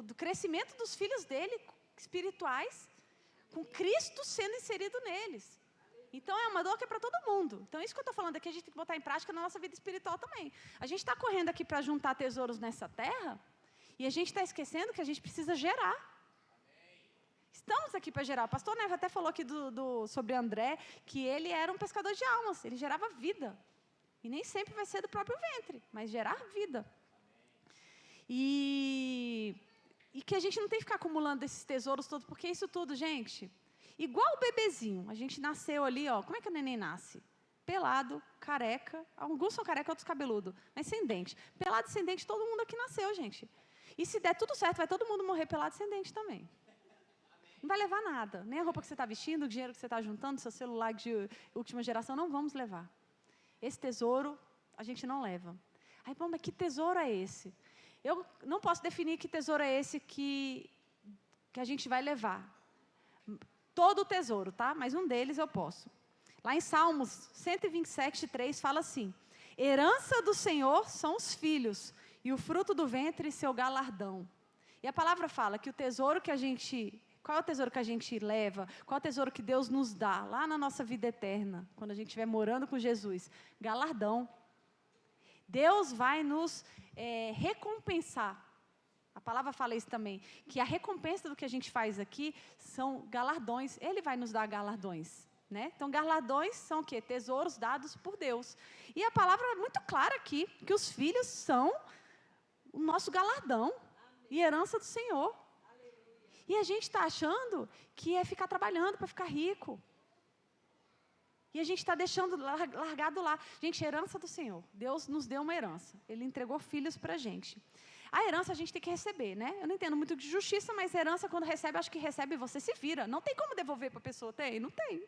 do crescimento dos filhos dele, espirituais, com Cristo sendo inserido neles. Então, é uma dor que é para todo mundo. Então, isso que eu estou falando aqui, a gente tem que botar em prática na nossa vida espiritual também. A gente está correndo aqui para juntar tesouros nessa terra, e a gente está esquecendo que a gente precisa gerar. Estamos aqui para gerar. O pastor Neva até falou aqui sobre André, que ele era um pescador de almas, ele gerava vida. E nem sempre vai ser do próprio ventre, mas gerar vida. E que a gente não tem que ficar acumulando esses tesouros todos, porque isso tudo, gente... Igual o bebezinho, a gente nasceu ali, ó, como é que o neném nasce? Pelado, careca, alguns são careca, outros cabeludo, mas sem dente. Pelado e sem dente, todo mundo aqui nasceu, gente. E se der tudo certo, vai todo mundo morrer pelado e sem dente também. Não vai levar nada, nem a roupa que você está vestindo, o dinheiro que você está juntando, seu celular de última geração, não vamos levar. Esse tesouro, a gente não leva. Aí, bom, mas que tesouro é esse? Eu não posso definir que tesouro é esse que a gente vai levar. Todo o tesouro, tá? Mas um deles eu posso. Lá em Salmos 127, 3, fala assim, herança do Senhor são os filhos, e o fruto do ventre, seu galardão. E a palavra fala que o tesouro que a gente... Qual é o tesouro que a gente leva? Qual é o tesouro que Deus nos dá lá na nossa vida eterna, quando a gente estiver morando com Jesus? Galardão. Deus vai nos recompensar A palavra fala isso também, que a recompensa do que a gente faz aqui são galardões. Ele vai nos dar galardões, né? Então, galardões são o quê? Tesouros dados por Deus. E a palavra é muito clara aqui, que os filhos são o nosso galardão e herança do Senhor. E a gente está achando que é ficar trabalhando para ficar rico. E a gente está deixando largado lá. Gente, herança do Senhor. Deus nos deu uma herança. Ele entregou filhos para a gente. A herança a gente tem que receber, né? Eu não entendo muito de justiça, mas herança, quando recebe, acho que recebe e você se vira. Não tem como devolver para a pessoa, tem? Não tem.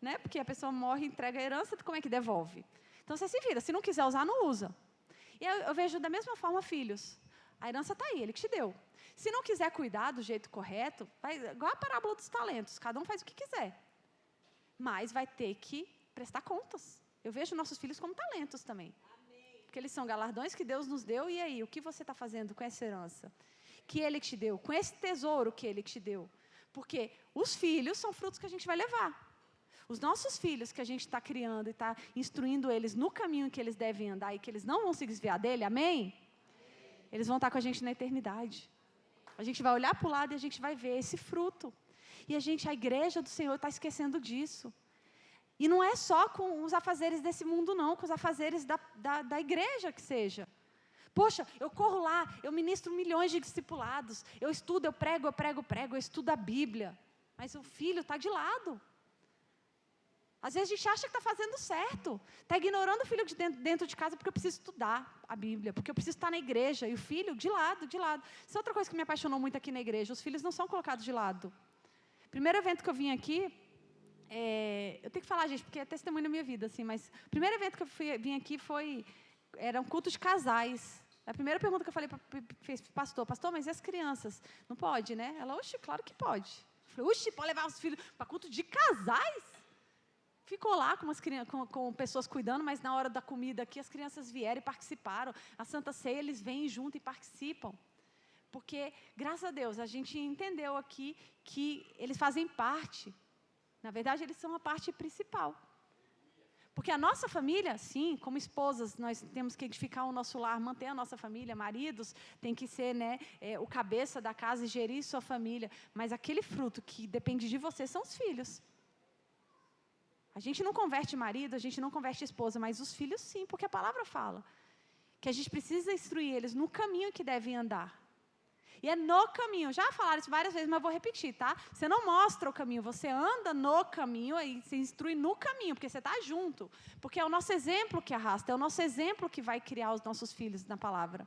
Né? Porque a pessoa morre, entrega a herança, como é que devolve? Então, você se vira. Se não quiser usar, não usa. E eu vejo da mesma forma filhos. A herança está aí, Ele que te deu. Se não quiser cuidar do jeito correto, igual a parábola dos talentos, cada um faz o que quiser. Mas vai ter que prestar contas. Eu vejo nossos filhos como talentos também. Porque eles são galardões que Deus nos deu, e aí, o que você está fazendo com essa herança? Que Ele te deu, com esse tesouro que Ele te deu. Porque os filhos são frutos que a gente vai levar. Os nossos filhos que a gente está criando e está instruindo eles no caminho que eles devem andar e que eles não vão se desviar dele, amém? Eles vão estar com a gente na eternidade. A gente vai olhar para o lado e a gente vai ver esse fruto. E a igreja do Senhor está esquecendo disso. E não é só com os afazeres desse mundo, não, com os afazeres da igreja que seja. Poxa, eu corro lá, eu ministro milhões de discipulados, eu estudo, eu prego, eu estudo a Bíblia. Mas o filho está de lado. Às vezes a gente acha que está fazendo certo, está ignorando o filho dentro de casa porque eu preciso estudar a Bíblia, porque eu preciso estar na igreja, e o filho de lado, de lado. Isso é outra coisa que me apaixonou muito aqui na igreja, os filhos não são colocados de lado. Primeiro evento que eu vim aqui, eu tenho que falar, gente, porque é testemunho da minha vida, assim, mas o primeiro evento que eu vim aqui era um culto de casais. A primeira pergunta que eu falei para o pastor, mas e as crianças? Não pode, né? Ela, oxe, claro que pode. Eu falei, oxe, pode levar os filhos para culto de casais? Ficou lá com pessoas cuidando, mas na hora da comida aqui, as crianças vieram e participaram. A Santa Ceia, eles vêm junto e participam. Porque, graças a Deus, a gente entendeu aqui que eles fazem parte. Na verdade, eles são a parte principal. Porque a nossa família, sim, como esposas, nós temos que edificar o nosso lar, manter a nossa família, maridos, tem que ser, né, o cabeça da casa e gerir sua família. Mas aquele fruto que depende de você são os filhos. A gente não converte marido, a gente não converte esposa, mas os filhos sim, porque a palavra fala que a gente precisa instruir eles no caminho que devem andar. E é no caminho, já falaram isso várias vezes, mas eu vou repetir, tá? Você não mostra o caminho, você anda no caminho e se instrui no caminho, porque você está junto. Porque é o nosso exemplo que arrasta, é o nosso exemplo que vai criar os nossos filhos na palavra.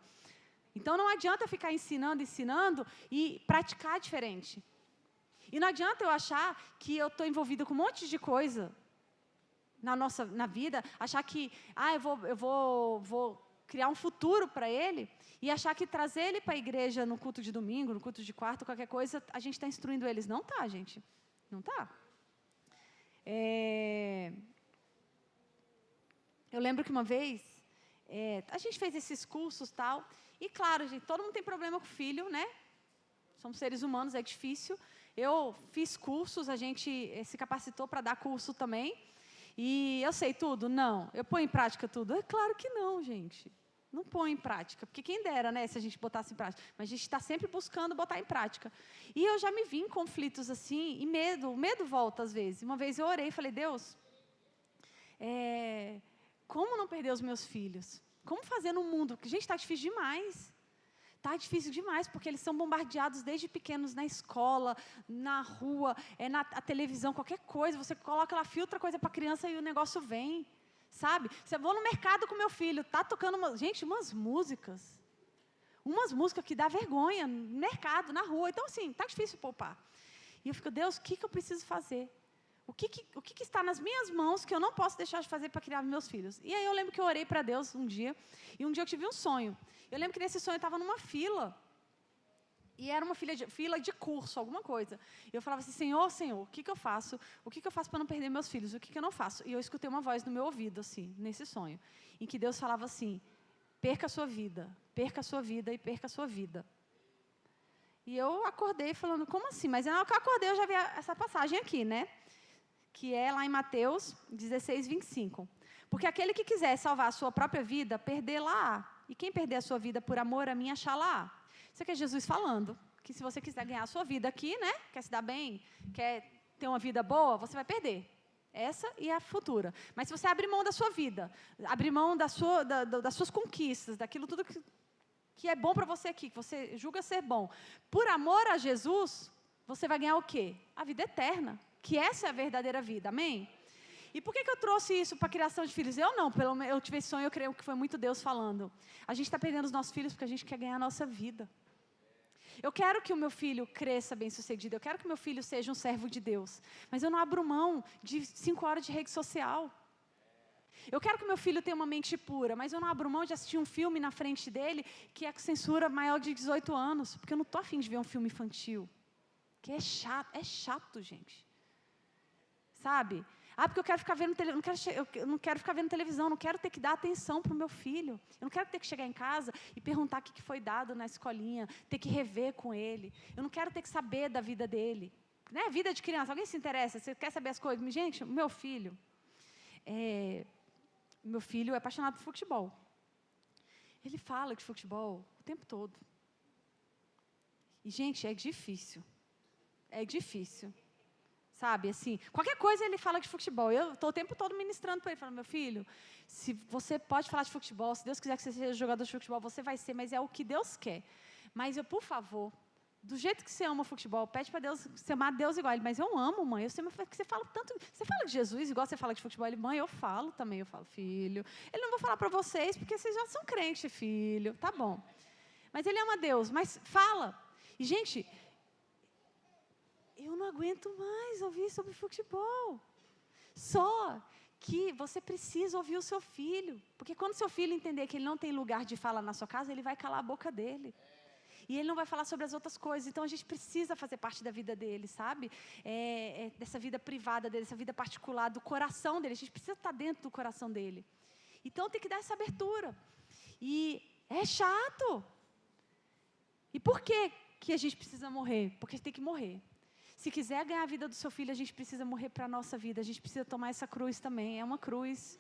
Então não adianta ficar ensinando e praticar diferente. E não adianta eu achar que eu estou envolvida com um monte de coisa na vida, achar que eu vou criar um futuro para ele e achar que trazer ele para a igreja no culto de domingo, no culto de quarta, qualquer coisa, a gente está instruindo eles. Não está, gente. Não está. Eu lembro que uma vez, a gente fez esses cursos e tal, e claro, gente, todo mundo tem problema com o filho, né? Somos seres humanos, é difícil. Eu fiz cursos, a gente se capacitou para dar curso também. E eu sei tudo? Não. Eu ponho em prática tudo? É claro que não, gente. Não põe em prática, porque quem dera, né, se a gente botasse em prática. Mas a gente está sempre buscando botar em prática. E eu já me vi em conflitos assim, e o medo volta às vezes. Uma vez eu orei e falei, Deus, como não perder os meus filhos? Como fazer no mundo? Porque, gente, está difícil demais. Está difícil demais, porque eles são bombardeados desde pequenos na escola, na rua, na televisão, qualquer coisa. Você coloca lá, filtra coisa para a criança e o negócio vem, sabe? Você vou no mercado com meu filho, está tocando, umas músicas que dá vergonha no mercado, na rua. Então, assim, está difícil poupar. E eu fico, Deus, o que eu preciso fazer? O que está nas minhas mãos que eu não posso deixar de fazer para criar meus filhos? E aí eu lembro que eu orei para Deus um dia, e um dia eu tive um sonho. Eu lembro que nesse sonho eu estava numa fila, e era uma fila de curso, alguma coisa. E eu falava assim, Senhor, o que eu faço? O que eu faço para não perder meus filhos? O que eu não faço? E eu escutei uma voz no meu ouvido, assim, nesse sonho, em que Deus falava assim, perca a sua vida e perca a sua vida. E eu acordei falando, como assim? Mas na hora que eu acordei, eu já vi essa passagem aqui, né? Que é lá em Mateus 16, 25. Porque aquele que quiser salvar a sua própria vida, perdê-la. E quem perder a sua vida por amor a mim, achá-la. Isso aqui é Jesus falando, que se você quiser ganhar a sua vida aqui, né, quer se dar bem, quer ter uma vida boa, você vai perder. Essa e a futura. Mas se você abrir mão da sua vida, abrir mão das suas conquistas, daquilo tudo que é bom para você aqui, que você julga ser bom, por amor a Jesus, você vai ganhar o quê? A vida eterna, que essa é a verdadeira vida, amém? E por que eu trouxe isso para a criação de filhos? Eu não, eu tive esse sonho, eu creio que foi muito Deus falando. A gente está perdendo os nossos filhos porque a gente quer ganhar a nossa vida. Eu quero que o meu filho cresça bem-sucedido, eu quero que o meu filho seja um servo de Deus, mas eu não abro mão de 5 horas de rede social. Eu quero que o meu filho tenha uma mente pura, mas eu não abro mão de assistir um filme na frente dele que é com censura maior de 18 anos, porque eu não estou afim de ver um filme infantil, que é chato, gente. Sabe? Porque eu quero ficar vendo televisão, eu não quero ficar vendo televisão, não quero ter que dar atenção para o meu filho. Eu não quero ter que chegar em casa e perguntar o que foi dado na escolinha, ter que rever com ele. Eu não quero ter que saber da vida dele. Né? Vida de criança, alguém se interessa? Você quer saber as coisas? Gente, meu filho é apaixonado por futebol. Ele fala de futebol o tempo todo. E, gente, é difícil. É difícil. Sabe, assim, qualquer coisa ele fala de futebol. Eu estou o tempo todo ministrando para ele, falando, meu filho, se você pode falar de futebol, se Deus quiser que você seja jogador de futebol, você vai ser, mas é o que Deus quer. Mas eu, por favor, do jeito que você ama futebol, pede para Deus, você amar Deus igual ele. Mas eu amo, mãe, eu sei que você fala tanto, você fala de Jesus igual você fala de futebol. Ele, mãe, eu falo também, eu falo, filho. Ele não vou falar para vocês, porque vocês já são crentes, filho, tá bom. Mas ele ama Deus, mas fala. E, gente, eu não aguento mais ouvir sobre futebol. Só que você precisa ouvir o seu filho. Porque quando seu filho entender que ele não tem lugar de fala na sua casa, ele vai calar a boca dele. E ele não vai falar sobre as outras coisas. Então, a gente precisa fazer parte da vida dele, sabe? Dessa vida privada dele, dessa vida particular, do coração dele. A gente precisa estar dentro do coração dele. Então, tem que dar essa abertura. E é chato. E por que a gente precisa morrer? Porque tem que morrer. Se quiser ganhar a vida do seu filho, a gente precisa morrer para a nossa vida. A gente precisa tomar essa cruz também. É uma cruz,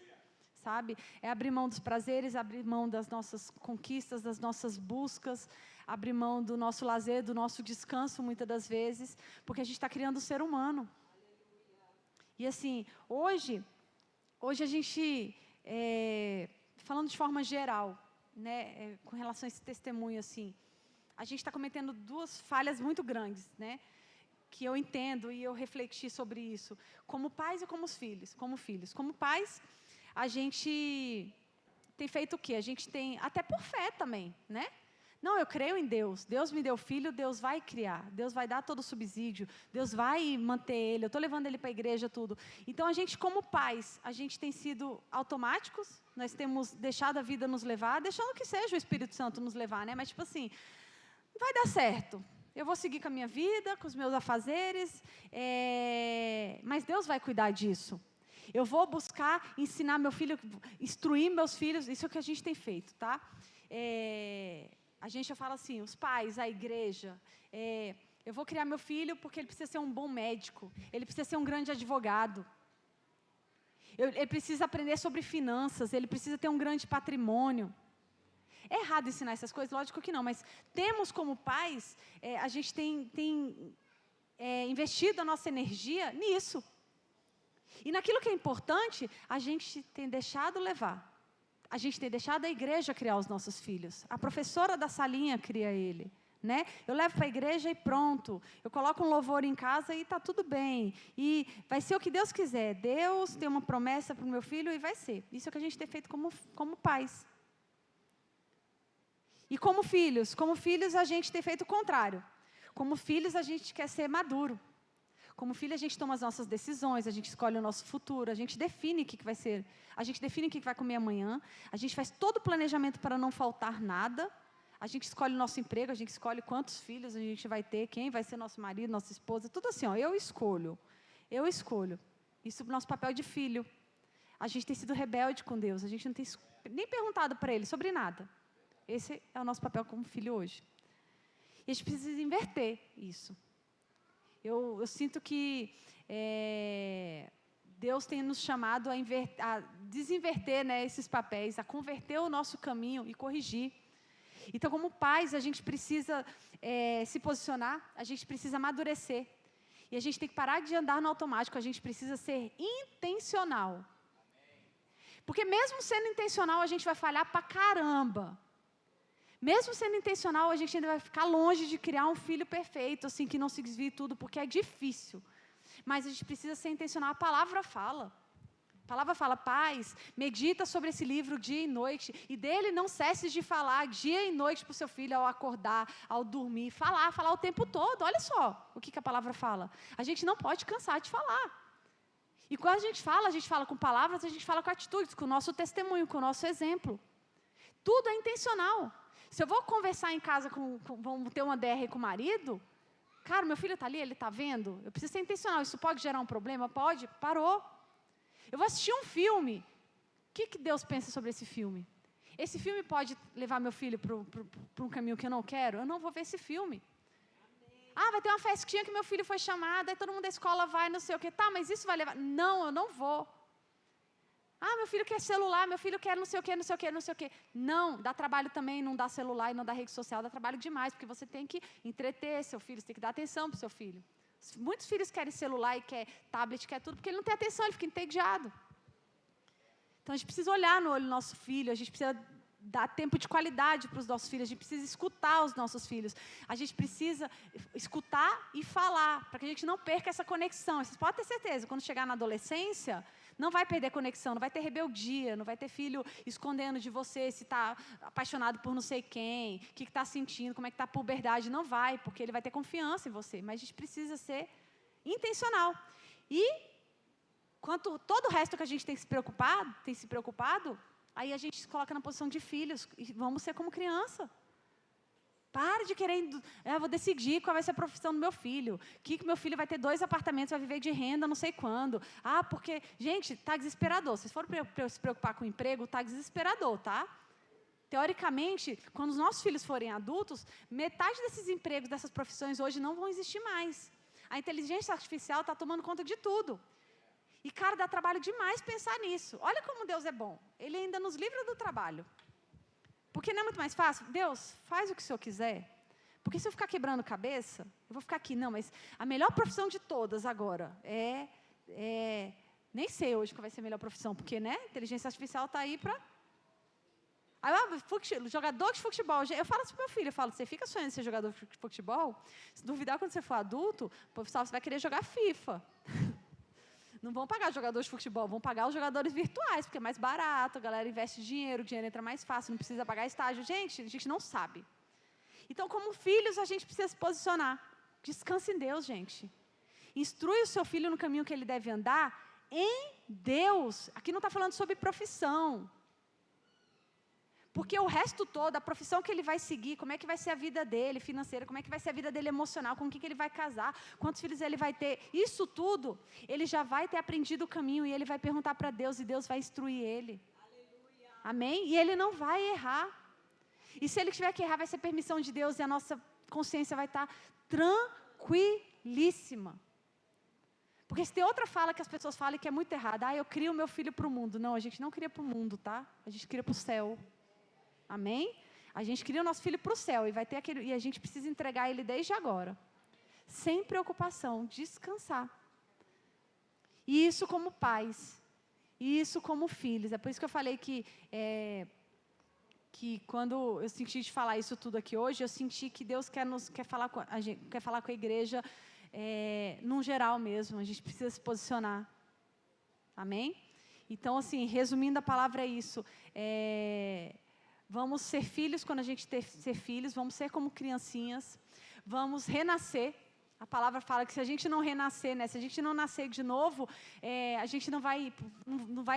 sabe? É abrir mão dos prazeres, abrir mão das nossas conquistas, das nossas buscas, abrir mão do nosso lazer, do nosso descanso, muitas das vezes, porque a gente está criando um ser humano. E assim, hoje a gente, falando de forma geral, né, com relação a esse testemunho, assim, a gente está cometendo 2 falhas muito grandes, né? Que eu entendo e eu refleti sobre isso, como pais e como filhos. Como pais, a gente tem feito o quê? A gente tem, até por fé também, né? Não, eu creio em Deus. Deus me deu filho, Deus vai criar. Deus vai dar todo o subsídio. Deus vai manter ele. Eu estou levando ele para a igreja, tudo. Então, a gente, como pais, a gente tem sido automáticos. Nós temos deixado a vida nos levar, deixando que seja o Espírito Santo nos levar, né? Mas, tipo assim, vai dar certo. Eu vou seguir com a minha vida, com os meus afazeres, mas Deus vai cuidar disso. Eu vou buscar ensinar meu filho, instruir meus filhos, isso é o que a gente tem feito, tá? Eu falo assim, os pais, a igreja, eu vou criar meu filho porque ele precisa ser um bom médico, ele precisa ser um grande advogado, ele precisa aprender sobre finanças, ele precisa ter um grande patrimônio. É errado ensinar essas coisas? Lógico que não, mas temos como pais, a gente tem investido a nossa energia nisso. E naquilo que é importante, a gente tem deixado levar. A gente tem deixado a igreja criar os nossos filhos. A professora da salinha cria ele. Né? Eu levo para a igreja e pronto. Eu coloco um louvor em casa e está tudo bem. E vai ser o que Deus quiser. Deus tem uma promessa para o meu filho e vai ser. Isso é o que a gente tem feito como pais. E como filhos a gente tem feito o contrário. Como filhos a gente quer ser maduro. Como filho a gente toma as nossas decisões, a gente escolhe o nosso futuro, a gente define o que vai ser, a gente define o que vai comer amanhã, a gente faz todo o planejamento para não faltar nada, a gente escolhe o nosso emprego, a gente escolhe quantos filhos a gente vai ter, quem vai ser nosso marido, nossa esposa, tudo assim, ó, eu escolho. Isso é o nosso papel de filho. A gente tem sido rebelde com Deus, a gente não tem nem perguntado para Ele sobre nada. Esse é o nosso papel como filho hoje. E a gente precisa inverter isso. Eu sinto que Deus tem nos chamado a desinverter, né, esses papéis, a converter o nosso caminho e corrigir. Então, como pais, a gente precisa se posicionar, a gente precisa amadurecer. E a gente tem que parar de andar no automático, a gente precisa ser intencional. Porque mesmo sendo intencional, a gente vai falhar pra caramba. Mesmo sendo intencional, a gente ainda vai ficar longe de criar um filho perfeito, assim, que não se desvie tudo, porque é difícil. Mas a gente precisa ser intencional, a palavra fala. A palavra fala, pais, medita sobre esse livro dia e noite, e dele não cesse de falar dia e noite para o seu filho ao acordar, ao dormir, falar o tempo todo. Olha só o que a palavra fala. A gente não pode cansar de falar. E quando a gente fala com palavras, a gente fala com atitudes, com o nosso testemunho, com o nosso exemplo. Tudo é intencional. Se eu vou conversar em casa, vamos ter uma DR com o marido, cara, meu filho está ali, ele está vendo, eu preciso ser intencional. Isso pode gerar um problema? Pode, parou. Eu vou assistir um filme. O que Deus pensa sobre esse filme? Esse filme pode levar meu filho para um caminho que eu não quero? Eu não vou ver esse filme. Ah, vai ter uma festinha que meu filho foi chamado, aí todo mundo da escola vai, não sei o quê. Tá, mas isso vai levar... Não, eu não vou. Ah, meu filho quer celular, meu filho quer não sei o quê, não sei o quê, não sei o quê. Não, dá trabalho também, não dá celular e não dá rede social, dá trabalho demais, porque você tem que entreter seu filho, você tem que dar atenção para o seu filho. Muitos filhos querem celular e quer tablet, quer tudo, porque ele não tem atenção, ele fica entediado. Então, a gente precisa olhar no olho do nosso filho, a gente precisa dar tempo de qualidade para os nossos filhos, a gente precisa escutar os nossos filhos, a gente precisa escutar e falar, para que a gente não perca essa conexão. Vocês podem ter certeza, quando chegar na adolescência, não vai perder conexão, não vai ter rebeldia, não vai ter filho escondendo de você se está apaixonado por não sei quem, o que está sentindo, como é que está a puberdade. Não vai, porque ele vai ter confiança em você. Mas a gente precisa ser intencional. E, quanto todo o resto que a gente tem se preocupado, aí a gente se coloca na posição de filhos. E vamos ser como criança. Pare de querer, vou decidir qual vai ser a profissão do meu filho. Que meu filho vai ter 2 apartamentos, vai viver de renda não sei quando. Ah, porque, gente, está desesperador. Se for se preocupar com o emprego, está desesperador, tá? Teoricamente, quando os nossos filhos forem adultos, metade desses empregos, dessas profissões hoje não vão existir mais. A inteligência artificial está tomando conta de tudo. E, cara, dá trabalho demais pensar nisso. Olha como Deus é bom. Ele ainda nos livra do trabalho. Porque não é muito mais fácil? Deus, faz o que o Senhor quiser. Porque se eu ficar quebrando cabeça, eu vou ficar aqui. Não, mas a melhor profissão de todas agora nem sei hoje qual vai ser a melhor profissão, porque, né, a inteligência artificial está aí para... Aí, jogador de futebol. Eu falo isso para o meu filho, você fica sonhando em ser jogador de futebol? Se duvidar quando você for adulto, pessoal, você vai querer jogar FIFA. Não vão pagar jogadores de futebol, vão pagar os jogadores virtuais, porque é mais barato, a galera investe dinheiro, o dinheiro entra mais fácil, não precisa pagar estágio. Gente, a gente não sabe. Então, como filhos, a gente precisa se posicionar. Descanse em Deus, gente. Instrui o seu filho no caminho que ele deve andar em Deus. Aqui não está falando sobre profissão. Porque o resto todo, a profissão que ele vai seguir, como é que vai ser a vida dele financeira, como é que vai ser a vida dele emocional, com quem que ele vai casar, quantos filhos ele vai ter, isso tudo, ele já vai ter aprendido o caminho e ele vai perguntar para Deus e Deus vai instruir ele. Aleluia. Amém? E ele não vai errar. E se ele tiver que errar, vai ser permissão de Deus e a nossa consciência vai estar tranquilíssima. Porque se tem outra fala que as pessoas falam que é muito errada, eu crio o meu filho para o mundo. Não, a gente não cria para o mundo, tá? A gente cria para o céu. Amém? A gente cria o nosso filho para o céu e vai ter aquele, e a gente precisa entregar ele desde agora. Sem preocupação, descansar. E isso como pais. E isso como filhos. É por isso que eu falei que quando eu senti de falar isso tudo aqui hoje, eu senti que Deus quer falar com a igreja num geral mesmo. A gente precisa se posicionar. Amém? Então, assim, resumindo, a palavra é isso. Vamos ser filhos quando a gente ser filhos, vamos ser como criancinhas, vamos renascer. A palavra fala que se a gente não renascer, né, se a gente não nascer de novo, a gente não vai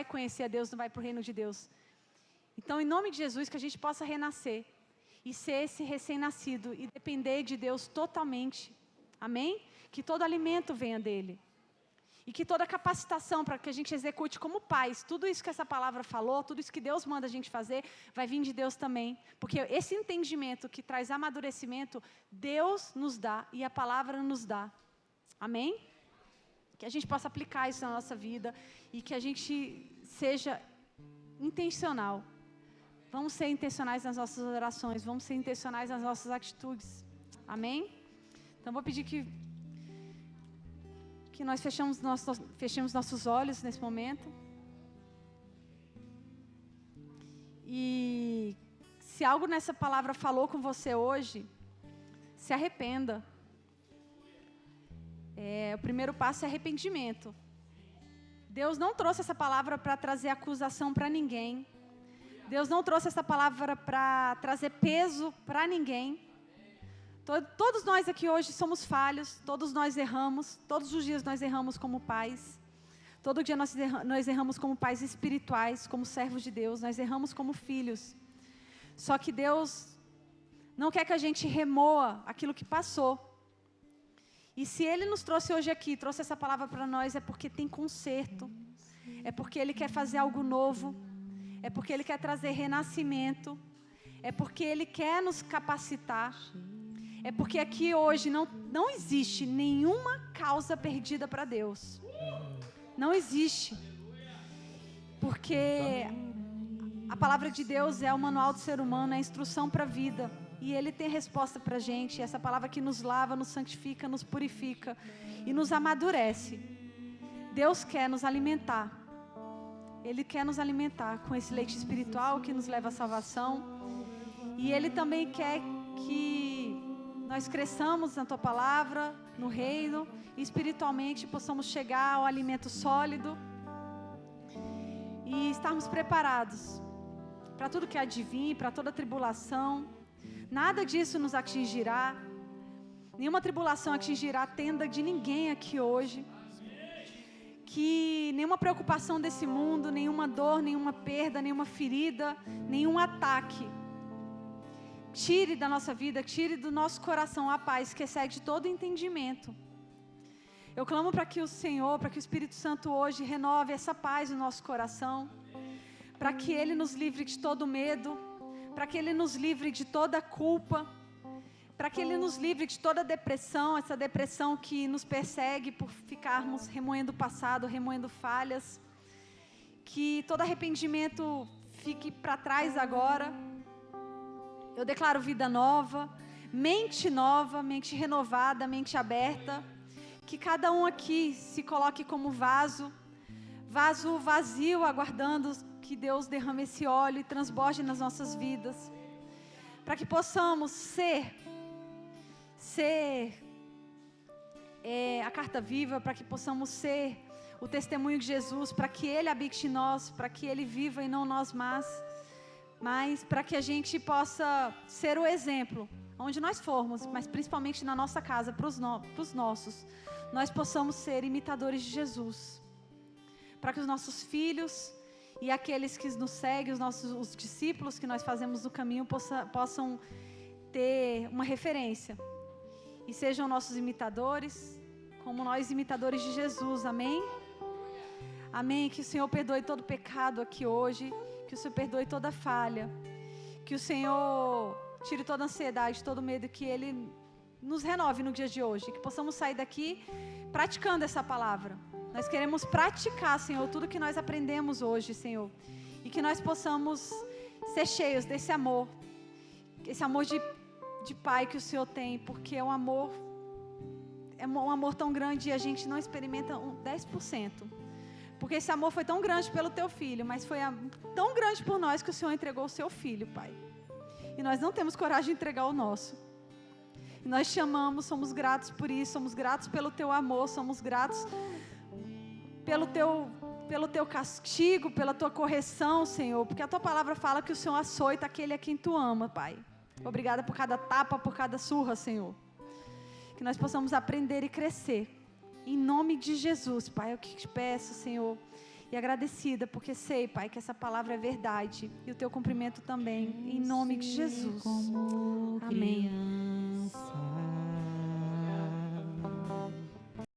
conhecer a Deus, não vai para o reino de Deus. Então, em nome de Jesus, que a gente possa renascer e ser esse recém-nascido e depender de Deus totalmente. Amém? Que todo alimento venha dEle. E que toda capacitação para que a gente execute como pais, tudo isso que essa palavra falou, tudo isso que Deus manda a gente fazer, vai vir de Deus também. Porque esse entendimento que traz amadurecimento, Deus nos dá e a palavra nos dá. Amém? Que a gente possa aplicar isso na nossa vida e que a gente seja intencional. Vamos ser intencionais nas nossas orações, vamos ser intencionais nas nossas atitudes. Amém? Então, vou pedir que nós fechemos nossos olhos nesse momento. E se algo nessa palavra falou com você hoje, se arrependa. O primeiro passo é arrependimento. Deus não trouxe essa palavra para trazer acusação para ninguém. Deus não trouxe essa palavra para trazer peso para ninguém. Todos nós aqui hoje somos falhos, todos nós erramos, todos os dias nós erramos como pais. Todo dia nós erramos como pais espirituais, como servos de Deus, nós erramos como filhos. Só que Deus não quer que a gente remoa aquilo que passou. E se Ele nos trouxe hoje aqui, trouxe essa palavra para nós, é porque tem conserto, é porque Ele quer fazer algo novo, é porque Ele quer trazer renascimento, é porque Ele quer nos capacitar, é porque aqui hoje não existe nenhuma causa perdida para Deus. Não existe. Porque a palavra de Deus é o manual do ser humano, é a instrução para a vida. E Ele tem resposta para a gente. Essa palavra que nos lava, nos santifica, nos purifica e nos amadurece. Deus quer nos alimentar. Ele quer nos alimentar com esse leite espiritual que nos leva à salvação. E Ele também quer que nós cresçamos na Tua palavra, no reino, e espiritualmente possamos chegar ao alimento sólido e estarmos preparados para tudo que há de vir, para toda tribulação. Nada disso nos atingirá, nenhuma tribulação atingirá a tenda de ninguém aqui hoje. Que nenhuma preocupação desse mundo, nenhuma dor, nenhuma perda, nenhuma ferida, nenhum ataque tire da nossa vida, tire do nosso coração a paz que excede todo entendimento. Eu clamo para que o Senhor, para que o Espírito Santo hoje renove essa paz no nosso coração, para que Ele nos livre de todo medo, para que Ele nos livre de toda culpa, para que Ele nos livre de toda depressão, essa depressão que nos persegue por ficarmos remoendo o passado, remoendo falhas, que todo arrependimento fique para trás agora. Eu declaro vida nova, mente renovada, mente aberta. Que cada um aqui se coloque como vaso vazio, aguardando que Deus derrame esse óleo e transborde nas nossas vidas. Para que possamos ser a carta viva, para que possamos ser o testemunho de Jesus, para que Ele habite em nós, para que Ele viva e não nós mas para que a gente possa ser o exemplo, onde nós formos, mas principalmente na nossa casa, para os nossos, nós possamos ser imitadores de Jesus, para que os nossos filhos e aqueles que nos seguem, os discípulos que nós fazemos no caminho, possam ter uma referência, e sejam nossos imitadores, como nós imitadores de Jesus, amém? Amém, que o Senhor perdoe todo pecado aqui hoje, que o Senhor perdoe toda falha, que o Senhor tire toda ansiedade, todo medo, que Ele nos renove no dia de hoje, que possamos sair daqui praticando essa palavra. Nós queremos praticar, Senhor, tudo que nós aprendemos hoje, Senhor, e que nós possamos ser cheios desse amor, esse amor de Pai que o Senhor tem, porque é um amor tão grande e a gente não experimenta 10%. Porque esse amor foi tão grande pelo Teu Filho, mas foi tão grande por nós que o Senhor entregou o Seu Filho, Pai. E nós não temos coragem de entregar o nosso. E nós te amamos, somos gratos por isso, somos gratos pelo Teu amor, somos gratos pelo Teu castigo, pela Tua correção, Senhor. Porque a Tua palavra fala que o Senhor açoita aquele a quem Tu ama, Pai. Obrigada por cada tapa, por cada surra, Senhor. Que nós possamos aprender e crescer. Em nome de Jesus, Pai, eu que te peço, Senhor, e agradecida, porque sei, Pai, que essa palavra é verdade, e o Teu cumprimento também, em nome de Jesus. Amém.